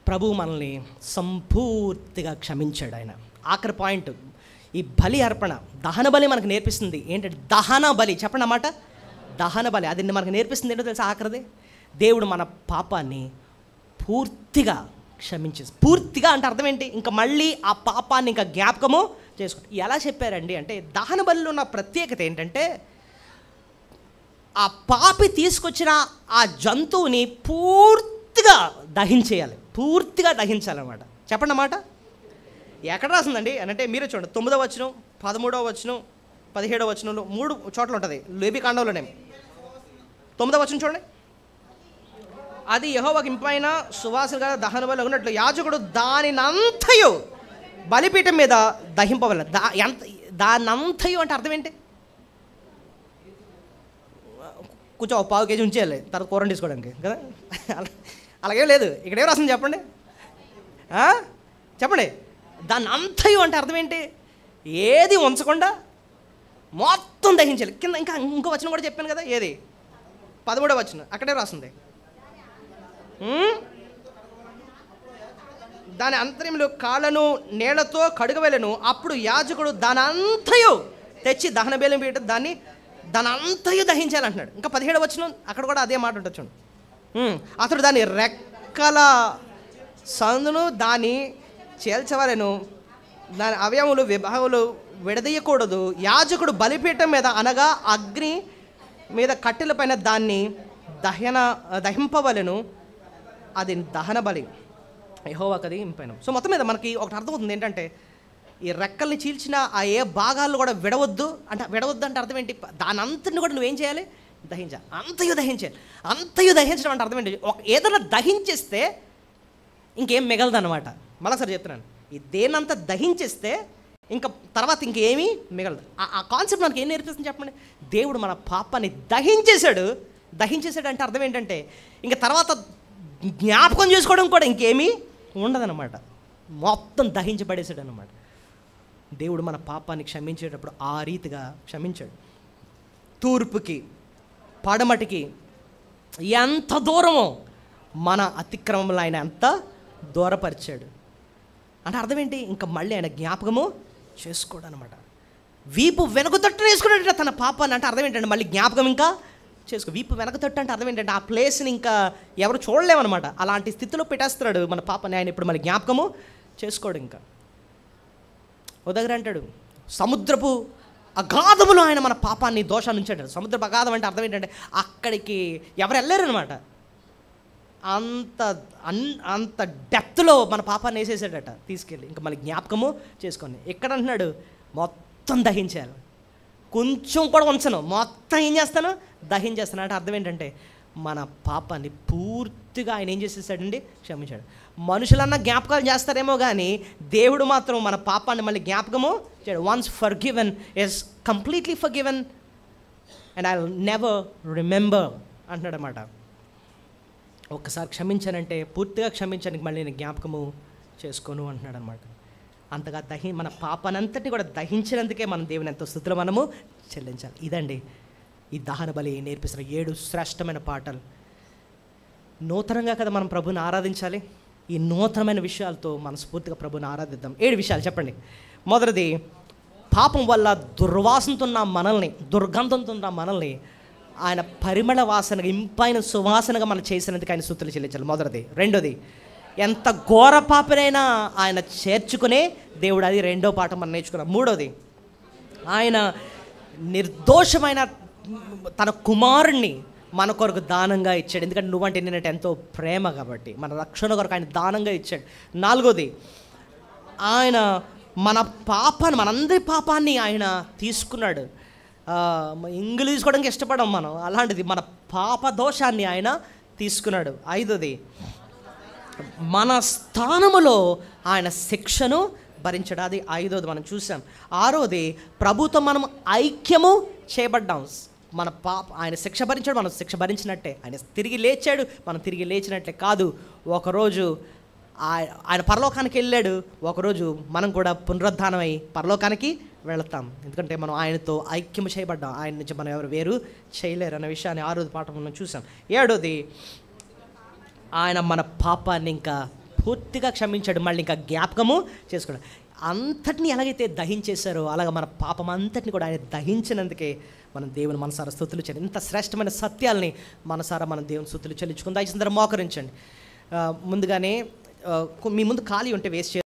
ప్రభు మనల్ని సంపూర్తిగా క్షమించాడు ఆయన. ఆఖరి పాయింట్, ఈ బలి అర్పణ, దహన బలి మనకు నేర్పిస్తుంది ఏంటంటే దహన బలి. చెప్పండి అన్నమాట, దహన బలి. అది మనకు నేర్పిస్తుంది ఏంటో తెలుసా? ఆఖరిది, దేవుడు మన పాపాన్ని పూర్తిగా క్షమించేసి. పూర్తిగా అంటే అర్థం ఏంటి? ఇంకా మళ్ళీ ఆ పాపాన్ని ఇంకా జ్ఞాపకము చేసుకుంటాం. ఎలా చెప్పారండి అంటే దహన బలిలో ఉన్న ప్రత్యేకత ఏంటంటే ఆ పాపి తీసుకొచ్చిన ఆ జంతువుని పూర్తిగా దహించేయాలి, పూర్తిగా దహించాలన్నమాట. చెప్పండి అన్నమాట. ఎక్కడ రాసిందండి అని అంటే మీరే చూడండి, 9వ వచనం, 13వ వచనం, 17వ వచనంలో 3 చోట్ల ఉంటుంది లేవికాండంలోనే. 9వ వచనం చూడండి, అది యెహోవాకు ఇంపైన సువాసనగా దహన బలి ఉన్నట్లు యాజకుడు దానినంతయు బలిపీఠం మీద దహింపవలెను. దానంతయు అంటే అర్థం ఏంటి? కొంచెం ఒక పావు కేజీ ఉంచేయాలి తర్వాత కూర తీసుకోవడానికి కదా. అలాగే లేదు. ఇక్కడ ఏం రాసింది చెప్పండి, చెప్పండి. దాన్ని అంతయు అంటే అర్థం ఏంటి? ఏది ఉంచకుండా మొత్తం దహించాలి. కింద ఇంకా ఇంకో వచనం కూడా చెప్పాను కదా, ఏది 13వ వచనం, అక్కడే రాసింది. దాని అంతర్యములు కాళ్ళను నీళ్లతో కడుగవలెను, అప్పుడు యాజకుడు దాని అంతయు తెచ్చి దహన బేలం పెట్టి దాని అంతయు దహించాలంటున్నాడు. ఇంకా 17వ వచనం అక్కడ కూడా అదే మాట ఉంటుంది చూడండి. అతడు దాని రెక్కల సందును దాన్ని చేల్చవలెను, దాని అవయములు విభాగములు విడదీయకూడదు. యాజకుడు బలిపీఠం మీద అనగా అగ్ని మీద కట్టెల పైన దాన్ని దహింపవలెను, అది దహన బలి యెహోవాకది ఇంపైన. సో మొత్తం మీద మనకి ఒకటి అర్థమవుతుంది ఏంటంటే, ఈ రెక్కల్ని చీల్చిన ఆ ఏ భాగాలు కూడా విడవద్దు అంటే అర్థం ఏంటి? దాని అంతటిని కూడా నువ్వేం చేయాలి? దహించాలి. అంతయు దహించాలి. అంతయు దహించడం అంటే అర్థం ఏంటి? ఏదైనా దహించేస్తే ఇంకేం మిగలదన్నమాట. మళ్ళీసారి చెప్తున్నాను, ఈ దేనంతా దహించేస్తే ఇంకా తర్వాత ఇంకేమీ మిగలదు. ఆ కాన్సెప్ట్ మనకి ఏం నేర్పిస్తుంది చెప్పండి? దేవుడు మన పాపాన్ని దహించేశాడు అంటే అర్థం ఏంటంటే ఇంకా తర్వాత జ్ఞాపకం చేసుకోవడం కూడా ఇంకేమీ ఉండదన్నమాట. మొత్తం దహించబడేశాడు అన్నమాట. దేవుడు మన పాపాన్ని క్షమించేటప్పుడు ఆ రీతిగా క్షమించాడు. తూర్పుకి పడమటికి ఎంత దూరమో మన అతిక్రమంలో ఆయన అంత దూరపరిచాడు అంటే అర్థం ఏంటి? ఇంకా మళ్ళీ ఆయన జ్ఞాపకము చేసుకోడు అనమాట. వీపు వెనకతట్టు వేసుకున్నాడు తన పాపాన్ని అంటే అర్థం ఏంటంటే మళ్ళీ జ్ఞాపకం ఇంకా చేసుకో. వీపు వెనకతట్టు అంటే అర్థం ఏంటంటే ఆ ప్లేస్ని ఇంకా ఎవరు చూడలేమన్నమాట. అలాంటి స్థితిలో పెట్టేస్తున్నాడు మన పాపాన్ని ఆయన. ఇప్పుడు మళ్ళీ జ్ఞాపకము చేసుకోడు. ఇంకా ఉదగర అంటాడు, సముద్రపు అగాధములో ఆయన మన పాపాన్ని దోషాన్ని ఉంచాడు. సముద్రపు అగాధం అంటే అర్థం ఏంటంటే అక్కడికి ఎవరు వెళ్ళారనమాట. అంత డెప్త్లో మన పాపాన్ని వేసేసాడట తీసుకెళ్ళి. ఇంకా మళ్ళీ జ్ఞాపకము చేసుకొని ఇక్కడ అంటున్నాడు మొత్తం దహించాలి, కొంచెం కూడా ఉంచను, మొత్తం ఏం చేస్తాను? దహించేస్తాను. అంటే అర్థం ఏంటంటే మన పాపాన్ని పూర్తిగా ఆయన ఏం చేసేసాడండి? క్షమించాడు. మనుషులన్నా జ్ఞాపకాలు చేస్తారేమో కానీ దేవుడు మాత్రం మన పాపాన్ని మళ్ళీ జ్ఞాపకము చేయడు. Once forgiven is completely forgiven and I will never remember అంటున్నాడు అన్నమాట. ఒక్కసారి క్షమించానంటే పూర్తిగా క్షమించడానికి మళ్ళీ నేను జ్ఞాపకము చేసుకోను అంటున్నాడు అనమాట. అంతగా మన పాపానంతటిని కూడా దహించినందుకే మనం దేవుని ఎంతో స్థుతులు మనము చెల్లించాలి. ఇదండి ఈ దహన బలి నేర్పిస్తున్న 7 శ్రేష్టమైన పాఠాలు. నూతనంగా కదా మనం ప్రభుని ఆరాధించాలి. ఈ నూతనమైన విషయాలతో మనస్ఫూర్తిగా ప్రభుని ఆరాధిద్దాం. 7 విషయాలు చెప్పండి. మొదటిది, పాపం వల్ల దుర్వాసనతో ఉన్న మనల్ని, దుర్గంధంతో ఉన్న మనల్ని ఆయన పరిమళ వాసనగా, ఇంపైన సువాసనగా మనం చేసినందుకు ఆయన స్తుతులు చెల్లించాలి. మొదటిది. రెండోది, ఎంత ఘోర పాపనైనా ఆయన చేర్చుకునే దేవుడు. అది రెండో పాఠం మనం నేర్చుకున్నాం. మూడోది, ఆయన నిర్దోషమైన తన కుమారుణ్ణి మన కొరకు దానంగా ఇచ్చాడు. ఎందుకంటే నువ్వంటే నేనంటే ఎంతో ప్రేమ కాబట్టి మన రక్షణ కొరకు ఆయన దానంగా ఇచ్చాడు. నాలుగోది, ఆయన మన పాపాన్ని, మనందరి పాపాన్ని ఆయన తీసుకున్నాడు. ఇంగులు తీసుకోవడానికి ఇష్టపడం మనం, అలాంటిది మన పాప దోషాన్ని ఆయన తీసుకున్నాడు. ఐదోది, మన స్థానములో ఆయన శిక్షను భరించాడు. అది ఐదోది మనం చూసాం. ఆరోది, ప్రభుత్వం మనం ఐక్యము చేయబడ్డాం. మన ఆయన శిక్ష భరించాడు, మనం శిక్ష భరించినట్టే. ఆయన తిరిగి లేచాడు, మనం తిరిగి లేచినట్లే. కాదు, ఒకరోజు ఆయన పరలోకానికి వెళ్ళాడు, ఒకరోజు మనం కూడా పునరుద్ధానమై పరలోకానికి వెళతాం. ఎందుకంటే మనం ఆయనతో ఐక్యము చేయబడ్డాం. ఆయన నుంచి మనం ఎవరు వేరు చేయలేరు అన్న విషయాన్ని 6వ పాఠం మనం చూసాం. 7వది, ఆయన మన పాపాన్ని ఇంకా పూర్తిగా క్షమించాడు, మళ్ళీ ఇంకా జ్ఞాపకము చేసుకోవడం. అంతటిని ఎలాగైతే దహించేశారో అలాగ మన పాపం అంతటిని కూడా ఆయన దహించినందుకే మనం దేవుని మనసారా స్తుతులు చెల్లి. ఇంత శ్రేష్టమైన సత్యాలని మనసారా మనం దేవుని స్తుతులు చెల్లించుకుందాం. ఈ సందర్భంగా మోకరించండి. ముందుగానే మీ ముందు ఖాళీ ఉంటే వేస్ట్